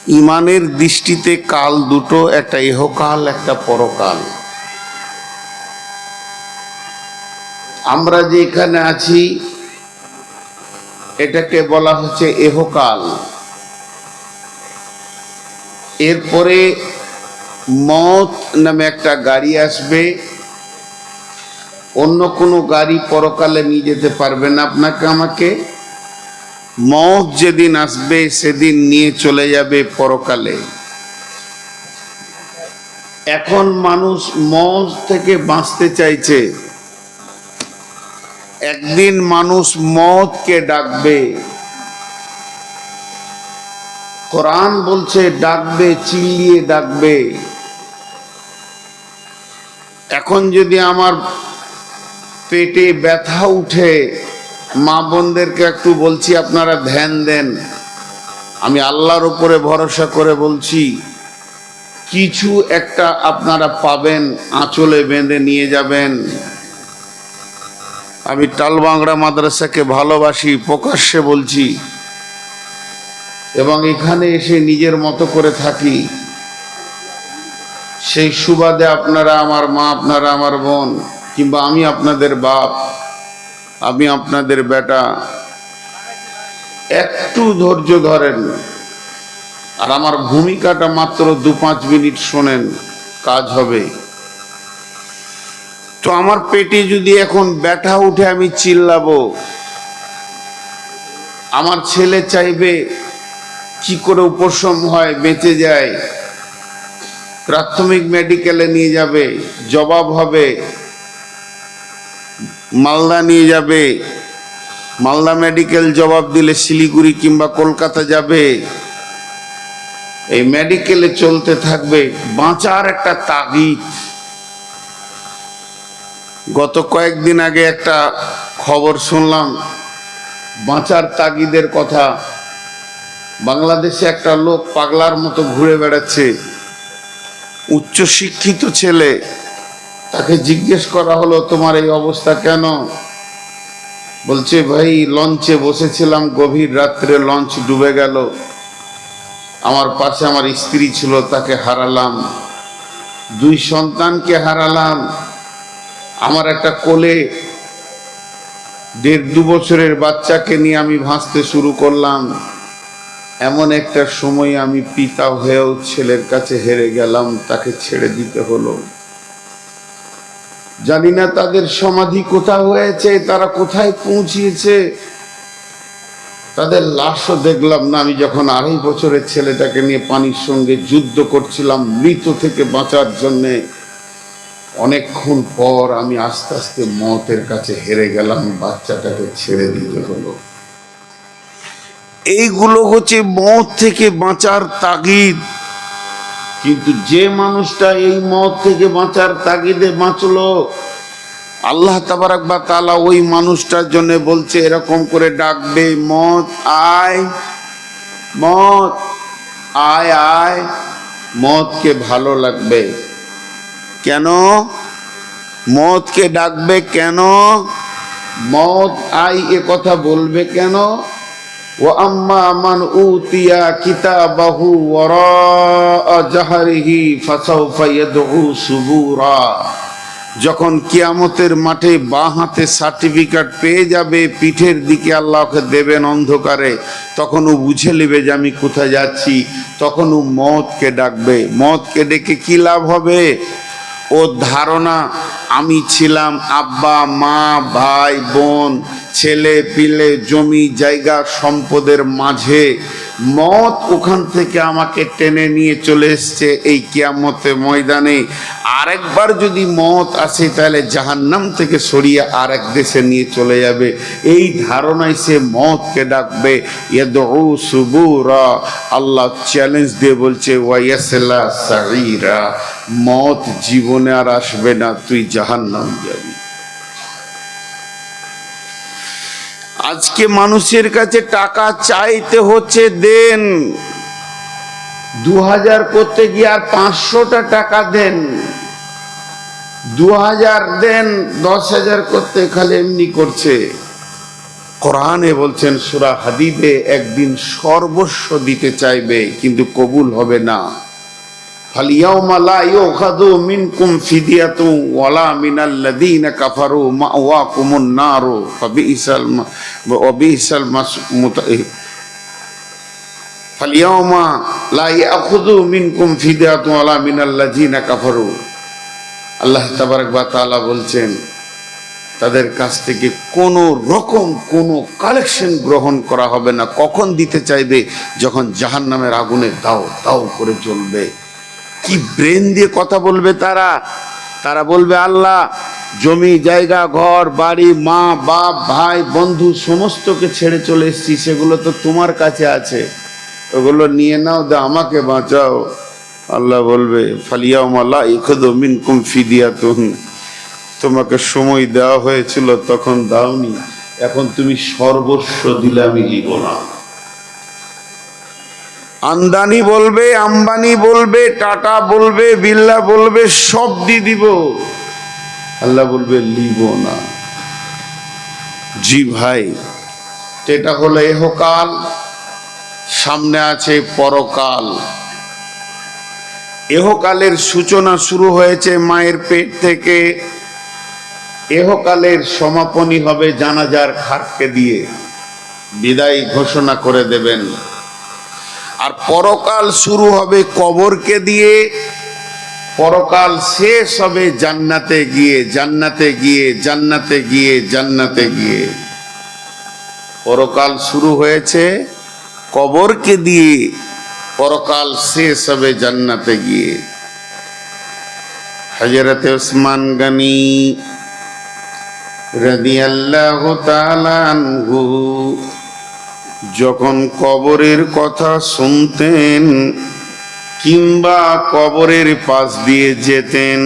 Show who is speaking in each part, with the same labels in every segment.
Speaker 1: ইমানের দৃষ্টিতে কাল দুটো, একটা ইহকাল একটা পরকাল। আমরা যে এখানে আছি এটাকে বলা হচ্ছে ইহকাল। এরপরে মওত নামে একটা গাড়ি আসবে, অন্য কোনো গাড়ি পরকালে নিয়ে যেতে পারবে না আপনাকে আমাকে। মওত যেদিন আসবে সেদিন নিয়ে চলে যাবে পরকালে। এখন মানুষ মওত থেকে বাঁচতে চাইছে। একদিন মানুষ মওতকে ডাকবে। কোরআন বলছে ডাকবে, চিল্লিয়ে ডাকবে। এখন যদি আমার পেটে ব্যথা উঠে, মা বোনদেরকে একটু বলছি আপনারা ধ্যান দেন, আমি আল্লাহর উপরে ভরসা করে বলছি, কিছু একটা আপনারা পাবেন, আঁচলে বেঁধে নিয়ে যাবেন। আমি টালবাংড়া মাদ্রাসাকে ভালোবাসি, প্রকাশ্যে বলছি, এবং এখানে এসে নিজের মতো করে থাকি। সেই সুবাদে আপনারা আমার মা, আপনারা আমার বোন, কিংবা আমি আপনাদের বাপ, আমি আপনাদের বেটা, একটু ধৈর্য ধরেন আর আমার ভূমিকাটা মাত্র 2-5 মিনিট শোনেন, কাজ হবে। তো আমার পেটে যদি এখন ব্যথা উঠে আমি চিল্লাবো, আমার ছেলে চাইবে কি করে উপশম হয়, বেঁচে যায়, প্রাথমিক মেডিকেলে নিয়ে যাবে, জবাব হবে মালদা নিয়ে যাবে, মালদা মেডিকেল জবাব দিলে শিলিগুড়ি কিংবা কলকাতা যাবে। এই মেডিকেলে চলতে থাকবে, বাঁচার একটা তাগিদ। গত কয়েকদিন আগে একটা খবর শুনলাম বাঁচার তাগিদের কথা। বাংলাদেশে একটা লোক পাগলার মতো ঘুরে বেড়াচ্ছে, উচ্চ শিক্ষিত ছেলে। তাকে জিজ্ঞেস করা হলো তোমার এই অবস্থা কেন? বলছে ভাই লঞ্চে বসেছিলাম, গভীর রাত্রে লঞ্চ ডুবে গেল, আমার পাশে আমার স্ত্রী ছিল, তাকে হারালাম, 2 সন্তানকে হারালাম, আমার একটা কোলে 1.5-2 বছরের বাচ্চাকে নিয়ে আমি ভাসতে শুরু করলাম। এমন একটা সময় আমি পিতা হয়েও ছেলের কাছে হেরে গেলাম, তাকে ছেড়ে দিতে হলো। জানি না তাদের সমাধি কোথায় হয়েছে, তারা কোথায় পৌঁছিয়েছে, তাদের লাশও দেখলাম না। আমি যখন 2.5 বছরের ছেলেটাকে নিয়ে পানির সঙ্গে যুদ্ধ করছিলাম মৃত থেকে বাঁচার জন্যে, অনেকক্ষণ পর আমি আস্তে আস্তে মওতের কাছে হেরে গেলাম, বাচ্চাটাকে ছেড়ে দিতে হলো। এইগুলো হচ্ছে মওত থেকে বাঁচার তাগিদ। কিন্তু যে মানুষটা এই মওত থেকে বাঁচার তাগিদে বাঁচলো, আল্লাহ তাবারাক ওয়া তাআলা ওই মানুষটার জন্য বলছে এরকম করে ডাকবে, মওত আয়, মওত আয় আয়। মওতকে ভালো লাগবে কেন? মওতকে ডাকবে কেন? মওত আয় এ কথা বলবে কেন? ওয়া আম্মা মান উতিয়া কিতাবাহু ওয়ারা জাহরিহি ফাসাউফা ইয়াদউ সুবুরা। যখন কিয়ামতের মাঠে বাঁ হাতে সার্টিফিকেট পেয়ে যাবে, পিঠের দিকে আল্লাহকে দেবেন অন্ধকারে, তখন ও বুঝে নেবে যে আমি কোথায় যাচ্ছি। তখন ও মওতকে ডাকবে। মওতকে ডেকে কি লাভ হবে? ওর ধারণা আমি ছিলাম আব্বা মা ভাই বোন ছেলে পিলে জমি জায়গা সম্পদের মাঝে, মওত ওখান থেকে আমাকে টেনে নিয়ে চলে এসছে এই কিয়ামতে ময়দানে। আরেকবার যদি মওত আসে তাহলে জাহান্নাম থেকে সরিয়ে আরেক দেশে নিয়ে চলে যাবে। এই ধারণায় সে মওতকে ডাকবে। ইয়াদউ সুবুরা, আল্লাহ চ্যালেঞ্জ দিয়ে বলছে ওয়াইয়াসলা সাঈরা, মওত জীবনে আর আসবে না, তুই জাহান্নাম যাবি। আজকে মানুষের কাছে টাকা চাইতে হচ্ছে দেন। 2000 করতে গিয়ে আর 500টা টাকা দেন, 2000 দেন, 10,000 করতে খালি এমনি করছে। কোরআনে বলছেন সূরা হাদীদে একদিন সর্বস্ব দিতে চাইবে কিন্তু কবুল হবে না। ফালিয়াউমা লা ইউখাযু মিনকুম ফিদিয়াতুন ওয়ালা মিনাল্লাযীনা কাফারু মাওয়াকুমুন নারু ফাবিইসাল ফালিয়াউমা লা ইয়াখুযু মিনকুম ফিদিয়াতুন ওয়ালা মিনাল্লাযীনা কাফারু। আল্লাহ তাবারক ওয়া তাআলা বলছেন তাদের কাছ থেকে কোনো রকম কোনো কালেকশন গ্রহণ করা হবে না। কখন দিতে চাইবে? যখন জাহান্নামের আগুনে দাও দাও করে জ্বলবে। কি ব্রেন দিয়ে কথা বলবে তারা? তারা বলবে আল্লাহ জমি জায়গা ঘর বাড়ি মা বাপ ভাই বন্ধু সমস্তকে ছেড়ে চলে এসেছি, সেগুলো তো তোমার কাছে আছে, ওগুলো নিয়ে নাও, দা আমাকে বাঁচাও। আল্লাহ বলবে ফালিয়াউমা লা ইউখাযু মিনকুম ফিদিয়াতুন, তোমাকে সময় দেওয়া হয়েছিল তখন দাওনি, এখন তুমি সর্বস্ব দিলে আমি দিব না। আন্দানি বলবে আম্বানি বলবে টাটা বলবে বিল্লা বলবে সব দিয়ে দিব, আল্লাহ বলবে লিব না। জি ভাই, এটা হলো ইহকাল, সামনে আছে পরকাল। ইহকালের সূচনা শুরু হয়েছে মায়ের পেট থেকে, ইহকালের সমাপনী হবে জানাজার খাটকে দিয়ে, বিদায় ঘোষণা করে দেবেন। আর পরকাল শুরু হবে কবরকে দিয়ে, পরকাল শেষ হবে জান্নাতে গিয়ে, জান্নাতে গিয়ে, জান্নাতে গিয়ে, জান্নাতে গিয়ে। পরকাল শুরু হয়েছে কবরকে দিয়ে, পরকাল শেষ হবে জান্নাতে গিয়ে। হযরতে ওসমান গনি রাদিয়াল্লাহু তাআলা আনহু যখন কবরের কথা শুনতেন কিংবা কবরের পাশ দিয়ে যেতেন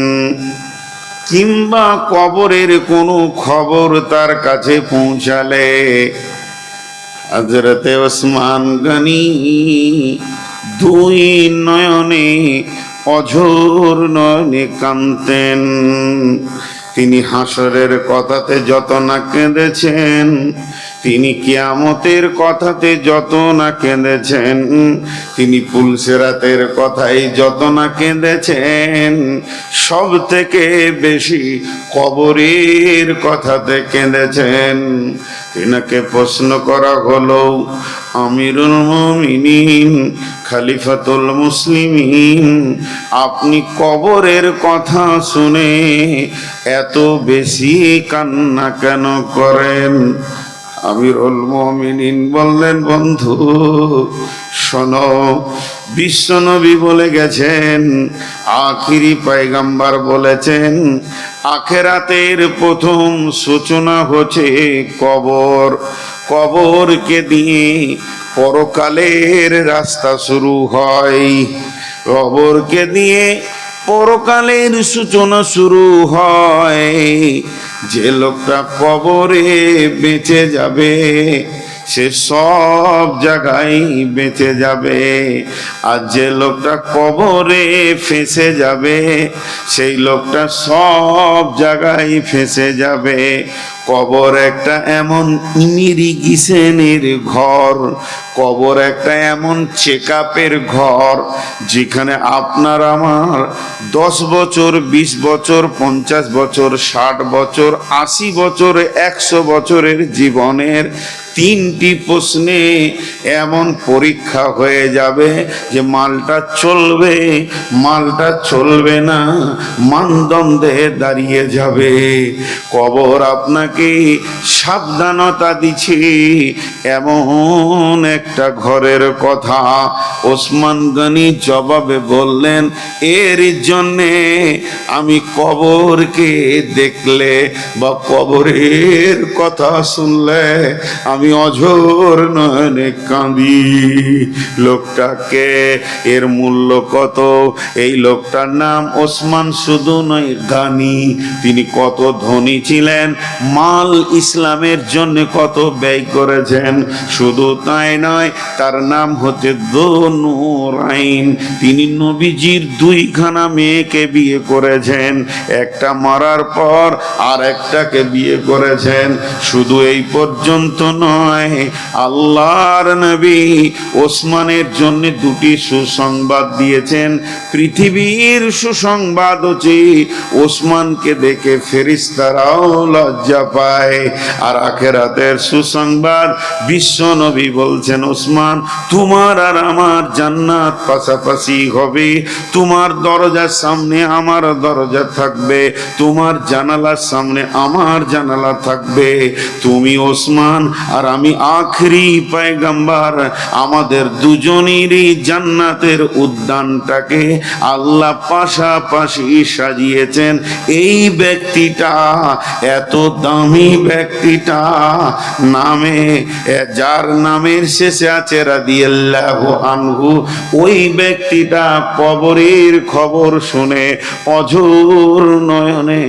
Speaker 1: কিংবা কবরের কোনো খবর তার কাছে পৌঁছালে হযরতে ওসমান গনি দুই নয়নে অঝোর নয়নে কাঁদতেন। তিনি হাসরের কথাতে যত না কেঁদেছেন, তিনি কিয়ামতের কথাতে যত না কেঁদেছেন, তিনি পুলসিরাতের কথাই যত না কেঁদেছেন, সব থেকে বেশি কবরের কথাতে কেঁদেছেন। তিনাকে প্রশ্ন করা হলো, আমিরুল মুমিনিন খলিফাতুল মুসলিমিন, আপনি কবরের কথা শুনে এত বেশি কান্না কেন করেন? আমিরুল মুমিনিন বললেন, বন্ধু শোনো, বিশ্বনবী বলে গেছেন, আখিরি পয়গম্বর বলেছেন, আখিরাতের প্রথম সূচনা হচ্ছে কবর। কবরকে দিয়ে পরকালের রাস্তা শুরু হয়, কবরকে দিয়ে পরকালের সূচনা শুরু হয়। যে লোকটা কবরে বেঁচে যাবে সে সব জায়গায় বেঁচে যাবে, আর যে লোকটা কবরে ফেঁসে যাবে সেই লোকটা সব জায়গায় ফেঁসে যাবে। কবর একটা এমন ইমিগ্রেশনের ঘর, কবর একটা এমন চেকআপের ঘর যেখানে আপনার আমার 10 বছর 20 বছর 50 বছর 60 বছর 80 বছর 100 বছরের জীবনের 3টি প্রশ্নে এমন পরীক্ষা হয়ে যাবে যে মালটা চলবে মালটা চলবে না, মানদণ্ডে দাঁড়িয়ে যাবে। কবর আপনাকে সাবধানতা দিচ্ছে এমন একটা ঘরের কথা। ওসমান গনি জবাবে বললেন, এর জন্যে আমি কবরকে দেখলে বা কবরের কথা শুনলে আমি অঝোর নয়নে কাঁদি। লোকটাকে এর মূল্য কত? এই লোকটার নাম ওসমান, শুধু নয় গানি। তিনি কত ধনী ছিলেন, মাল ইসলামের জন্য কত ব্যয় করেছেন। শুধু তাই নয়, তার নাম হচ্ছে যুনূরাইন। তিনি নবীজির দুইখানা মেয়েকে বিয়ে করেছেন, একটা মারার পর আর একটাকে বিয়ে করেছেন। শুধু এই পর্যন্ত নয়, আল্লাহর নবী ওসমানের জন্য দুটি সুসংবাদ দিয়েছেন। পৃথিবীর সুসংবাদ হচ্ছে ওসমানকে দেখে ফেরেশতারাও লজ্জা পায়, আর আখিরাতের সুসংবাদ বিশ্ব নবী বলছেন, ওসমান তোমার আর আমার জান্নাত পাশাপাশি হবে, তোমার দরজার সামনে আমার দরজা থাকবে, তোমার জানালার সামনে আমার জানালা থাকবে। তুমি ওসমান আর আমি আখরি পয়গম্বর, আমাদের দুজনেরই জান্নাতের উদ্যানটাকে আল্লাহ পাশাপাশি সাজিয়েছেন। এই ব্যক্তিটা, এত দামি ব্যক্তিটা, নামে যার নামের শেষে আছে রাদিয়াল্লাহু আনহু, ওই ব্যক্তিটা কবরের খবর শুনে অঝোর নয়নে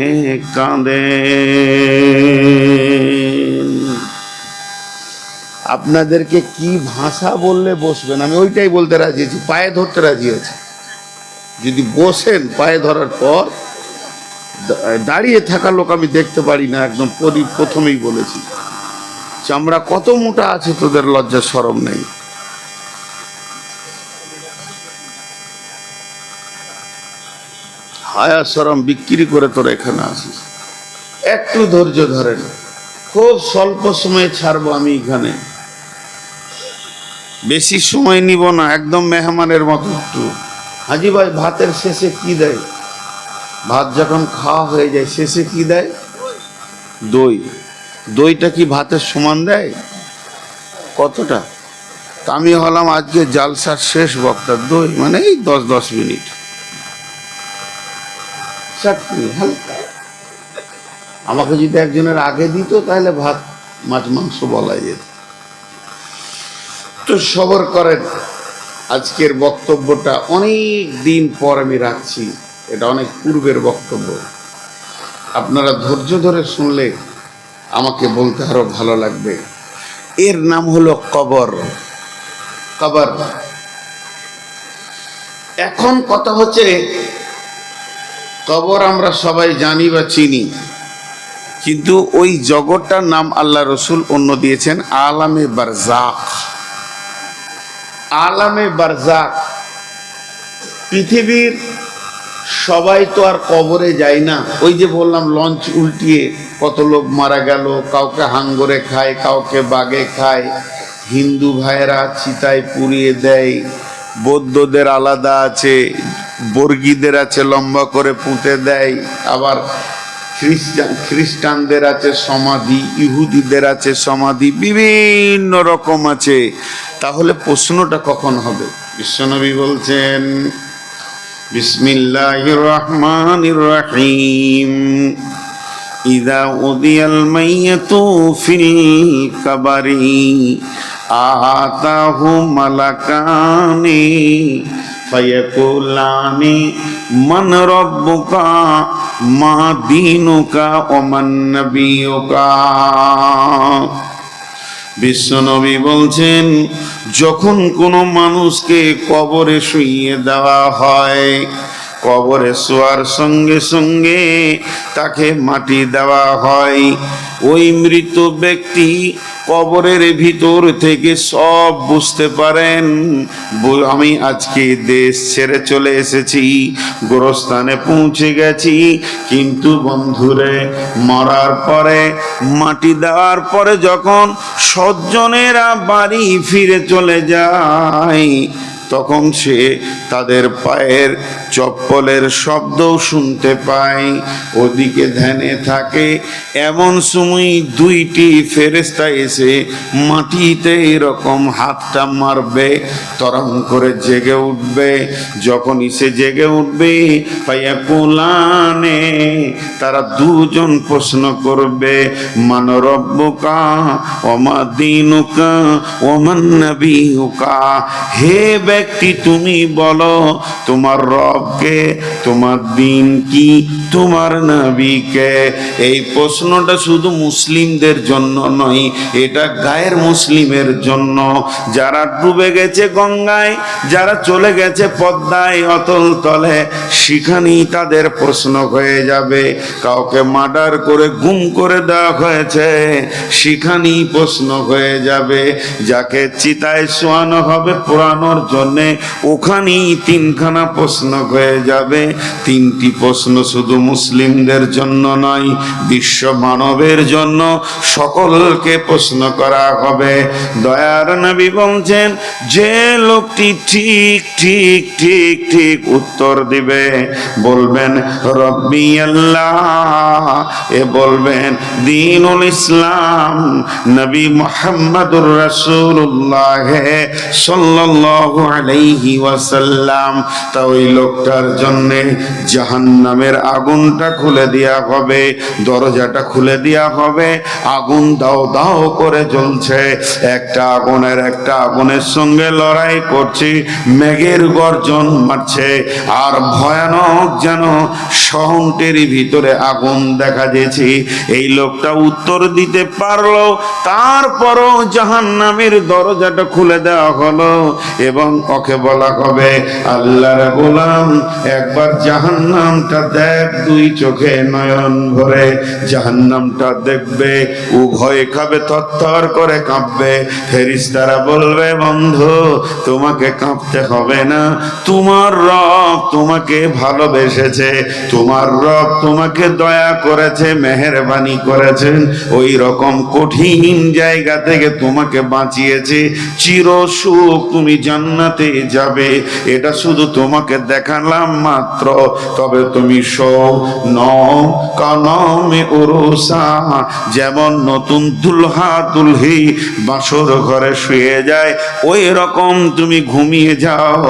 Speaker 1: কাঁদে। আপনাদেরকে কি ভাষা বললে বসবেন, আমি ওইটাই বলতে রাজি আছি, পায়ে ধরতে রাজি আছি। যদি বসেন, পায়ে ধরার পর দাঁড়িয়ে থাকা লোক আমি দেখতে পারি না, একদম প্রথমেই বলেছি। চামড়া কত মোটা আছে, তোদের লজ্জা শরম নেই। হায়া শরম বিক্রি করে তোরা এখানে আসিস। একটু ধৈর্য ধরেন, খুব স্বল্প সময়ে ছাড়বো আমি এখানে, বেশি সময় নিব না, একদম মেহমানের মতো। একটু হাজি ভাই, ভাতের শেষে কি দেয়? ভাত যখন খাওয়া হয়ে যায় শেষে কি দেয়? দই। দইটা কি ভাতের সমান দেয়? কতটা? তা আমি হলাম আজকে জালসার শেষ বক্তা, দই মানে এই 10 মিনিট চাটনি হালকা। আমাকে যদি একজনের আগে দিত তাহলে ভাত মাছ মাংস বলা যেত। তো সবর করেন, আজকের বক্তব্যটা অনেক দিন পর আমি রাখছি, এটা অনেক পূর্বের বক্তব্য। আপনারা ধৈর্য ধরে শুনলে আমাকে বলতে আরো ভালো লাগবে। এর নাম হলো কবর। কবর। এখন কথা হচ্ছে, কবর আমরা সবাই জানি বা চিনি, কিন্তু ওই জগৎটার নাম আল্লাহ রসুল অন্য দিয়েছেন আলামে বারজাক। আলামে বারজাক। পৃথিবীর সবাই তো আর কবরে যায় না। ওই যে বললাম, লঞ্চ উল্টিয়ে কত লোক মারা গেল, কাউকে হাঙ্গরে খায়, কাউকে বাগে খায়, হিন্দু ভাইয়েরা চিতায় পুড়িয়ে দেয়, বৌদ্ধদের আলাদা আছে, বর্গীদের আছে লম্বা করে পুঁতে দেয়, আবার খ্রিস্টানদের আছে সমাধি, ইহুদিদের আছে সমাধি, বিভিন্ন রকম আছে। তাহলে প্রশ্নটা কখন হবে? বিশ্বনবী বলছেন, বিসমিল্লাহির রহমানির রহিম, ইযা উদিয়াল মাইয়াতু ফিল কাবারি আতাহু মালাকানি ফায়াকুলানি মান রাব্বুকা মা দীনুকা ওয়া মান নাবিয়ুকা। বিশ্বনবী বলছেন, যখন কোনো মানুষকে কবরে শুইয়ে দেওয়া হয়, কবরে শোয়ার সঙ্গে সঙ্গে তাকে মাটি দেওয়া হয়। ওই মৃত ব্যক্তি কবরের ভিতর থেকে সব বুঝতে পারেন, আমি আজকে দেশ ছেড়ে চলে এসেছি, গোরস্থানে পৌঁছে গেছি। কিন্তু বন্ধুরে, মরার পরে, মাটি দেওয়ার পরে যখন স্বজনেরা বাড়ি ফিরে চলে যায়, তখন সে তাদের পায়ের চপ্পলের শব্দও শুনতে পায়। ওদিকে ধ্যানে থাকে, এমন সময় দুইটি ফেরেশতা এসে মাটিতে এরকম হাতটা মারবে, তরং করে জেগে উঠবে। যখনই সে জেগে উঠবে, ফায়াকুলানে, তারা দুজন প্রশ্ন করবে, মান রব্বুকা ওয়া মা দীনুকা ওয়া মান নাবিয়ুকা। হে ব্যক্তি, তুমি বলো বলো তোমার রবকে, তোমার দিন কি, তোমার নবীকে। এই প্রশ্নটা শুধু মুসলিমদের জন্য নয়, এটা গায়ের মুসলিমের জন্য। যারা ডুবে গেছে গঙ্গায়, যারা চলে গেছে পদ্মায় অতল তলে, সেখানেই তাদের প্রশ্ন হয়ে যাবে। কাউকে মার্ডার করে গুম করে দেওয়া হয়েছে, সেখানেই প্রশ্ন হয়ে যাবে। যাকে চিতায় শোয়ানো হবে পোড়ানোর জন্যে, ওখানেই তিনখানা প্রশ্ন হয়ে যাবে। তিনটি প্রশ্ন শুধু মুসলিমদের জন্য নয়, বিশ্ব মানবের জন্য সকলকে প্রশ্ন করা হবে। দয়ার নবী বলছেন, যে লোকটি ঠিক ঠিক ঠিক ঠিক উত্তর দিবে, বলবেন রব্বি আল্লাহ, এ বলবেন দ্বীনুল ইসলাম, নবী মুহাম্মদুর রাসূলুল্লাহ সাল্লাল্লাহু আলাইহি ওয়াসাল্লাম, তা ওই লোকটার জন্যে জাহান্নামের আগুনটা খুলে দেয়া হবে, দরজাটা খুলে দেয়া হবে। আগুন দাও দাও করে জ্বলছে, একটা আগুনের সঙ্গে লড়াই করছে, মেঘের গর্জন মারছে, আর ভয়ানক যেন শহরটির ভিতরে আগুন দেখা দিয়েছে। এই লোকটা উত্তর দিতে পারলো, তারপরও জাহান্নামের দরজাটা খুলে দেওয়া হলো এবং ওকে বলা হবে, আল্লাহর গোলাম একবার জাহান্নামটা দেখ, দুই চোখে নয়ন ভরে জাহান্নামটা দেখবে, ও ভয় খাবে, থরথর করে কাঁপবে। ফেরেশতারা বলবে, বন্ধু তোমাকে কাঁপতে হবে না, তোমার রব তোমাকে ভালোবেসেছে, তোমার রব তোমাকে দয়া করেছে, মেহেরবানি করেছেন, ওই রকম কঠিন জায়গা থেকে তোমাকে বাঁচিয়েছে, চির সুখ, তুমি জান্নাতে যাবে। এটা শুধু তোমাকে দেখালাম মাত্র, তবে তুমি সব কানমে উরুসা, যেমন নতুন দুলহা দুলহি বাসর ঘরে শুয়ে যায়, ওই রকম তুমি ঘুমিয়ে যাও।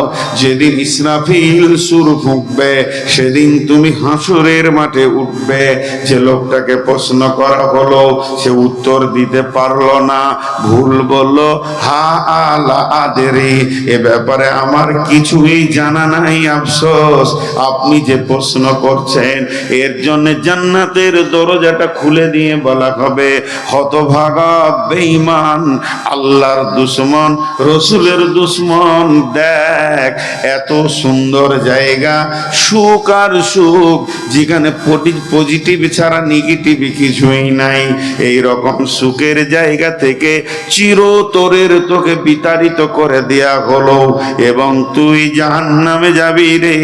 Speaker 1: যেদিন ইসরাফিল সুর ফুঁকবে, সেদিন তুমি হাসরের মাঠে উঠবে। যে লোকটাকে প্রশ্ন করা হলো, সে উত্তর দিতে পারলো না, ভুল বললো, হা আলা আদেরি, এ ব্যাপারে আমার কিছুই জানা নাই, আফসোস। আপনি যে প্রশ্ন করছেন, এর জন্য জান্নাতের দরজাটা খুলে দিয়ে বলা হবে, হতভাগা বেঈমান, আল্লাহর দুশমন, রসুলের দুশমন, দেখ এত সুন্দর জায়গা, সুখ আর সুখ, যেখানে পজিটিভ ছাড়া নেগেটিভ কিছুই নাই, এই রকম সুখের জায়গা থেকে চিরতরের তোকে বিতাড়িত করে দেয়া হলো এবং তুই জাহান্নামে যাবি রে,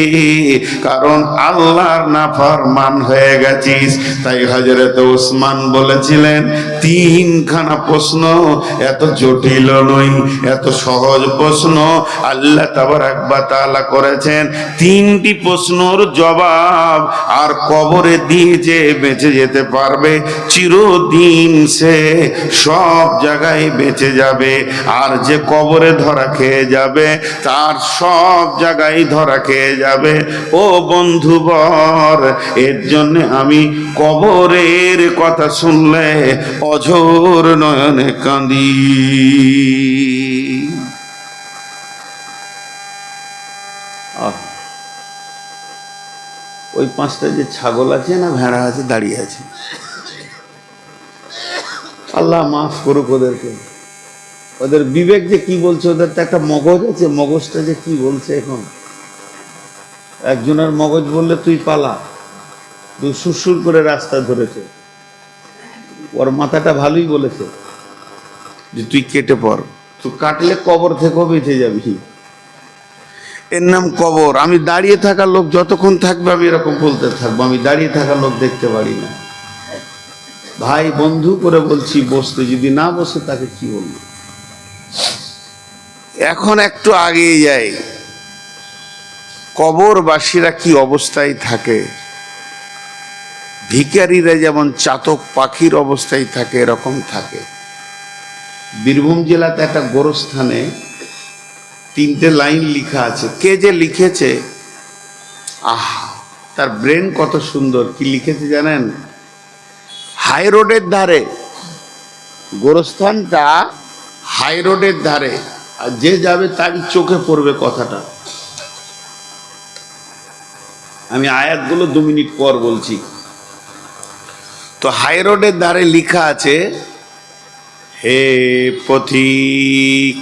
Speaker 1: কারণ আল্লাহর নাফরমান হয়ে গেছিস। তাই হযরত ওসমান বলেছিলেন, তিনখানা প্রশ্ন এত জটিল নয়, এত সহজ প্রশ্ন আল্লাহ তাবারক ওয়া তাআলা করেছেন। তিনটি প্রশ্নর জবাব আর কবরে দিয়ে যে বেঁচে যেতে পারবে, চিরদিন সে সব জায়গায় বেঁচে যাবে। আর যে কবরে ধরা খেয়ে যাবে, তার সব জায়গায় ধরা খেয়ে যাবে। ও বন্ধুবর, এর জন্য আমি কবরের কথা শুনলে অঝোর নয়নে কাঁদি। ওই পাঁচটা যে ছাগল আছে না, ভেড়া আছে, দাঁড়িয়ে আছে, আল্লাহ মাফ করুক ওদেরকে। ওদের বিবেক যে কি বলছে, ওদের তো একটা মগজ আছে, মগজটা যে কি বলছে এখন। একজনের মগজ বললে তুই পালা, তুই সুরসুর করে রাস্তা ধরেছে, ওর মাথাটা ভালোই বলেছে যে তুই কেটে পড়, তুই কাটলে কবর থেকেও বেঁচে যাবি। এর নাম কবর। আমি দাঁড়িয়ে থাকা লোক যতক্ষণ থাকবে আমি এরকম বলতে থাকবো, আমি দাঁড়িয়ে থাকা লোক দেখতে পারি না। ভাই বন্ধু করে বলছি বসতে, যদি না বসে তাকে কি বলবো। এখন একটু আগে যাই, কবরবাসীরা কি অবস্থায় থাকে, ভিখারিরা যেমন চাতক পাখির অবস্থায় থাকে, এরকম থাকে। বীরভূম জেলাতে একটা গোরস্থানে 3টে লাইন লিখা আছে, কে যে লিখেছে, তার ব্রেন কত সুন্দর। কি লিখেছে জানেন? হাই রোডের ধারে, গোরস্থানটা হাই রোডের ধারে, আর যে যাবে তারই চোখে পড়বে কথাটা। আমি আয়াতগুলো 2 মিনিট পর বলছি। তো হাই রোডের ধারে লেখা আছে, হে পথিক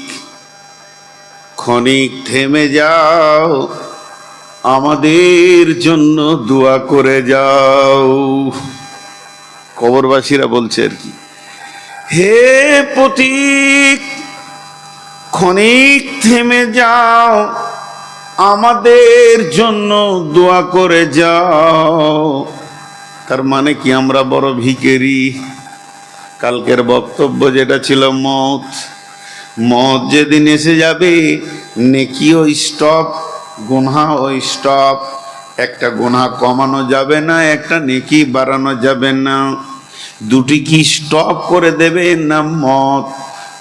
Speaker 1: ক্ষণিক থেমে যাও, আমাদের জন্য দোয়া করে যাও। কবরবাসীরা বলছে আর কি, হে পথিক ক্ষণিক থেমে যাও, আমাদের জন্য দোয়া করে যাও। তার মানে কি আমরা বড় ভিখারি? কালকের বক্তব্য যেটা ছিল, মত যেদিন এসে যাবে, নেকিও স্টপ, গুনাহও স্টপ। একটা গুনাহ কমানো যাবে না, একটা নেকি বাড়ানো যাবে না। দুটি কি স্টপ করে দেবে না মত।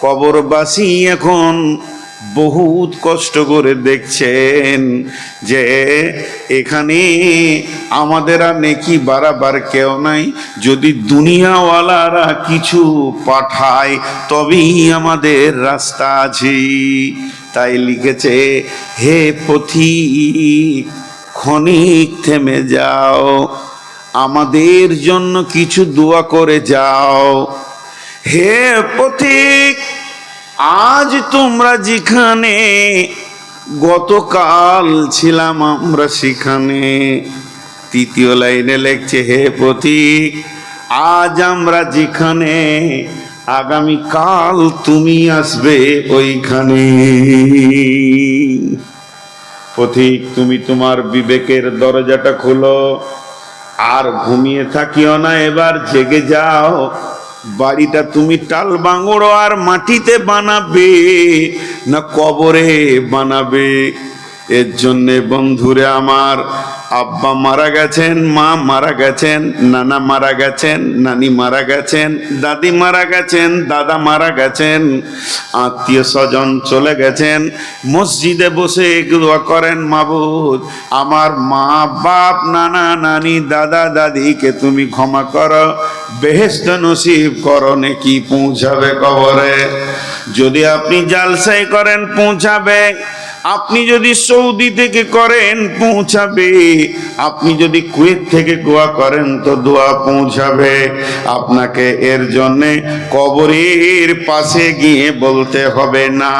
Speaker 1: কবরবাসী এখন বহুত কষ্ট করে দেখছেন যে এখানে আমাদের আর নেকি বাড়াবার কেউ নাই, যদি দুনিয়াওয়ালারা কিছু পাঠায় তবেই আমাদের রাস্তা আছে। তাই লিখেছে, হে পথিক ক্ষণিক থেমে যাও, আমাদের জন্য কিছু দোয়া করে যাও। হে পথিক, আজ তোমরা যেখানে, গতকাল ছিলাম আমরা সেখানে। তৃতীয় লাইনে লিখছে, হে পথিক আজ আমরা যেখানে, আগামীকাল তুমি আসবে ওইখানে। পথিক তুমি তোমার বিবেকের দরজাটা খোলো, আর ঘুমিয়ে থাকিও না, এবার জেগে যাও। বাড়িটা তুমি টাল বাঙড়ো আর মাটিতে বানাবে না কবরে বানাবে? এর জন্যে বন্ধুরে আমার, আব্বা মারা গেছেন, মা মারা গেছেন, নানা মারা গেছেন, নানি মারা গেছেন, দাদি মারা গেছেন, দাদা মারা গেছেন, আত্মীয় স্বজন চলে গেছেন। মসজিদে বসে দোয়া করেন, মাবুদ আমার মা বাপ নানা নানি দাদা দাদিকে তুমি ক্ষমা করো, বেহেশত নসিব করো, নেকি পৌঁছাবে কবরে। যদি আপনি জালসাই করেন পৌঁছাবে, আপনি যদি সৌদি থেকে করেন পৌঁছাবে, আপনি যদি কুয়েত থেকে দোয়া করেন তো দোয়া পৌঁছাবে। আপনাকে এর জন্যে কবরের পাশে গিয়ে বলতে হবে না।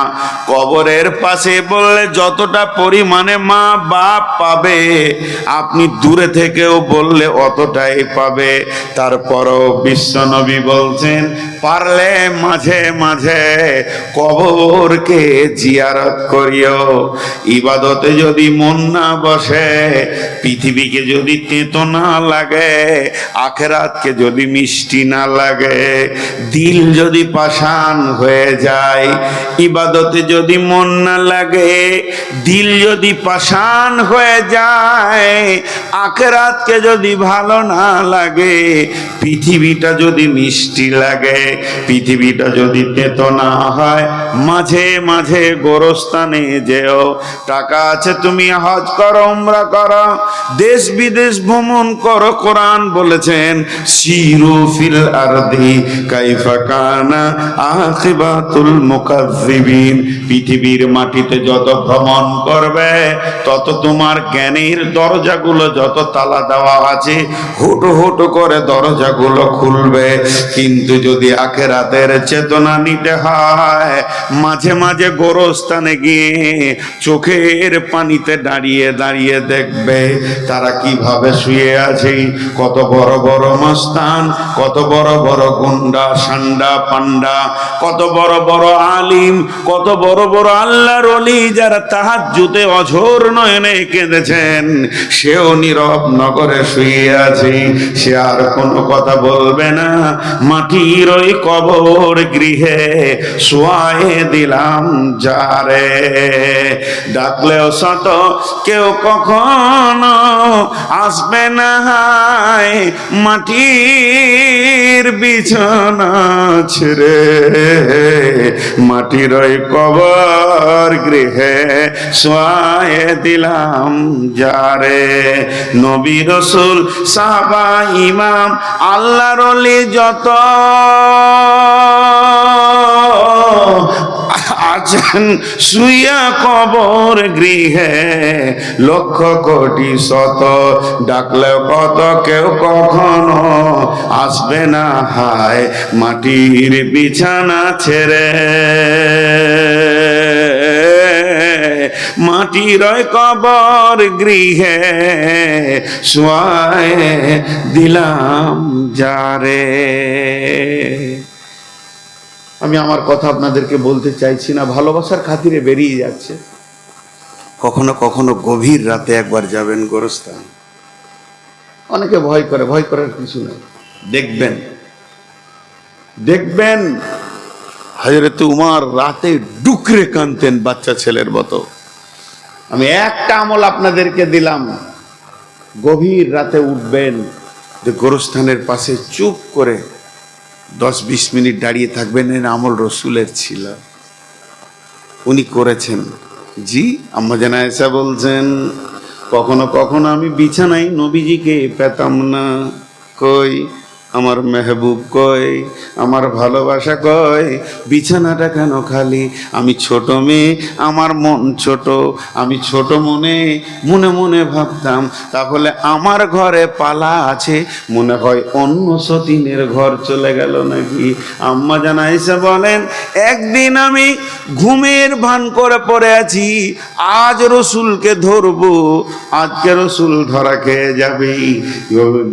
Speaker 1: কবরের পাশে বললে যতটা পরিমাণে মা বাপ পাবে, আপনি দূরে থেকেও বললে অতটাই পাবে। তারপরও বিশ্বনবী বলছেন, পারলে মাঝে মাঝে কবরকে জিয়ারত করিও। ইবাদতে যদি মন না বসে, পৃথিবীকে যদি তেতো না লাগে, আখেরাতকে যদি মিষ্টি না লাগে, দিল যদি পাষাণ হয়ে যায়, ইবাদতে যদি মন না লাগে, দিল যদি পাষাণ হয়ে যায়, আখেরাতকে যদি ভালো না লাগে, পৃথিবীটা যদি মিষ্টি লাগে, পৃথিবীটা যদি তেতো না হয়, মাঝে মাঝে গোরস্থানে যেও। টাকা আছে তুমি হজ করো, উমরা করো, দেশ বিদেশ ভ্রমণ করো। কোরআন বলেছেন, সিরু ফিল আরদি কাইফা কানা আখিবাতুল মুকাজ্জিবিন। পৃথিবীর মাটিতে যত ভ্রমণ করবে, তত তোমার জ্ঞানের দরজাগুলো যত তালা দেওয়া আছে, হুটো হুটো করে দরজাগুলো খুলবে। কিন্তু যদি আখিরাতের চেতনা নিতে হয়, মাঝে মাঝে গোরস্থানে গিয়ে চোখের পানিতে দাঁড়িয়ে দাঁড়িয়ে দেখবে তারা কিভাবে শুয়ে আছে। কত বড় বড় মস্তান, কত বড় বড় গুন্ডা সান্ডা পান্ডা, কত বড় বড় আলিম, কত বড় বড় আল্লাহর ওলি, যারা তাহাজ্জুদে অঝোর নয়নে কেঁদেছেন, সেও নীরব নগরে শুয়ে আছে। সে আর কোনো কথা বলবে না। মাটির ওই কবর গৃহে শোয়ায়ে দিলাম যারে, ডাকলেও শত কেউ কখনো আসবে না। মাটির বিছানা ছেড়ে, মাটির ওই কবর গৃহে শোয়ায়ে দিলাম যারে। নবী রাসূল সাহাবা ইমাম আল্লাহর ওলি যত আছেন শুইয়া কবর গৃহে, লক্ষ কোটি শত ডাকলেও কত কেউ কখনো আসবে না হায় মাটির বিছানা ছেড়ে। মাটির কবর গৃহে শুয়ায় দিলাম যারে। আমি আমার কথা আপনাদেরকে বলতে চাইছি না, ভালোবাসার খাতিরে বেরিয়ে যাচ্ছে। কখনো কখনো গভীর রাতে একবার যাবেন গোরস্থান। অনেকে ভয় করে, ভয় করার কিছু নেই। দেখবেন দেখবেন হযরত উমর রাতে ডুকরে কাঁদতেন বাচ্চা ছেলের মতো। আমি একটা আমল আপনাদেরকে দিলাম, গভীর রাতে উঠবেন, যে গোরস্থানের পাশে চুপ করে 10-20 মিনিট দাঁড়িয়ে থাকবেন। এর আমল রসুলের ছিল, উনি করেছেন। জি, আম্মা জান আয়েশা বলছেন, কখনো কখনো আমি বিছানায় নবীজিকে পেতাম না। কই আমার মেহবুব, কই আমার ভালোবাসা, কই বিছানাটা কেন খালি? আমি ছোট মেয়ে, আমার মন ছোট, আমি ছোট মনে মনে মনে ভাবতাম তাহলে আমার ঘরে পালা আছে, মনে হয় অন্য সতীনের ঘর চলে গেল নাকি। আম্মা জান আয়েশা বলেন, একদিন আমি ঘুমের ভান করে পড়ে আছি, আজ রসুলকে ধরবো, আজকে রসুল ধরা খেয়ে যাবে।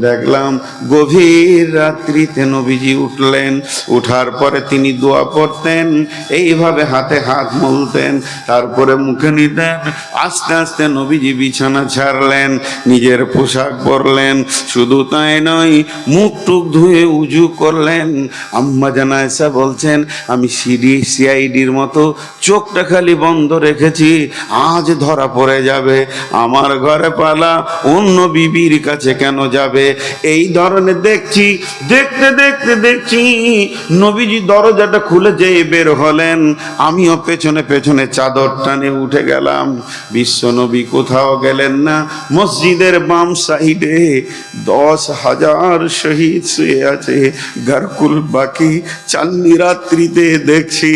Speaker 1: দেখলাম গভীর রাত্রিতে নবীজি উঠলেন, উঠার পরে তিনি দোয়া পড়তেন, এইভাবে হাতে হাত মুলতেন, তারপরে মুখে নিতেন। আস্তে আস্তে নবীজি বিছানা ছাড়লেন, নিজের পোশাক পরলেন, শুধু তাই নয় মুখ টুক ধুয়ে উজু করলেন। আম্মা জান আয়েশা বলছেন, আমি সিআইডির মতো চোখটা খালি বন্ধ রেখেছি, আজ ধরা পড়ে যাবে, আমার ঘরে পালা অন্য বিবির কাছে কেন যাবে। এই ধরনের দেখছি, দেখতে দেখতে দেখছি নবীজি দরজাটা খুলে যেয়ে বের হলেন, আমিও পেছনে পেছনে চাদর টানে উঠে গেলাম। বিশ্ব নবী কোথাও গেলেন না, মসজিদের বাম সাইডে 10,000 শহীদ শুয়ে আছে। গারকুল বাকি চাঁদনি রাত্রিতে দেখছি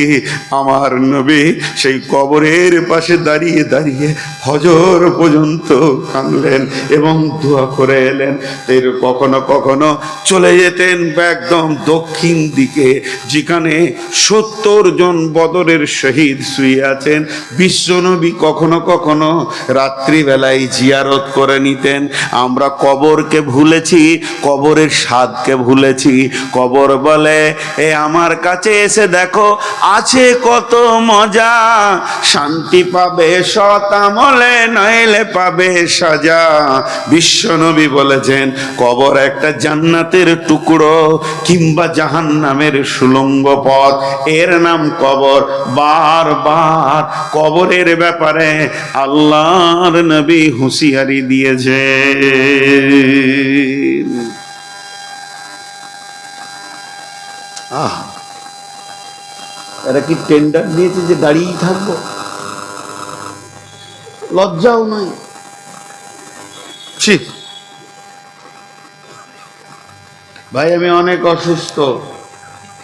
Speaker 1: আমার নবী সেই কবরের পাশে দাঁড়িয়ে দাঁড়িয়ে ফজর পর্যন্ত কাঁদলেন এবং দোয়া করে এলেন। এর কখনো কখনো চলে যেতেন একদম দক্ষিণ দিকে, যেখানে 70 জন বদরের শহীদ শুয়ে আছেন। বিশ্বনবী কখনো কখনো রাত্রিবেলায় জিয়ারত করে নিতেন। আমরা কবরকে ভুলেছি, কবরের স্বাদকে ভুলেছি। কবর বলে, এ আমার কাছে এসে দেখো আছে কত মজা, শান্তি পাবে সৎ আমলে, নইলে পাবে সাজা। বিশ্বনবী বলেছেন, কবর একটা জান্নাতের টুকরো কিংবা জাহান্নামের সুলঙ্গ পথ, এর নাম কবর। বারবার কবরের ব্যাপারে আল্লাহর নবী হুঁশিয়ারি দিয়েছে। এরা কি টেন্ডার দিয়েছে যে দাঁড়িয়েই থাকবো? লজ্জাও নাই। ভাই আমি অনেক অসুস্থ,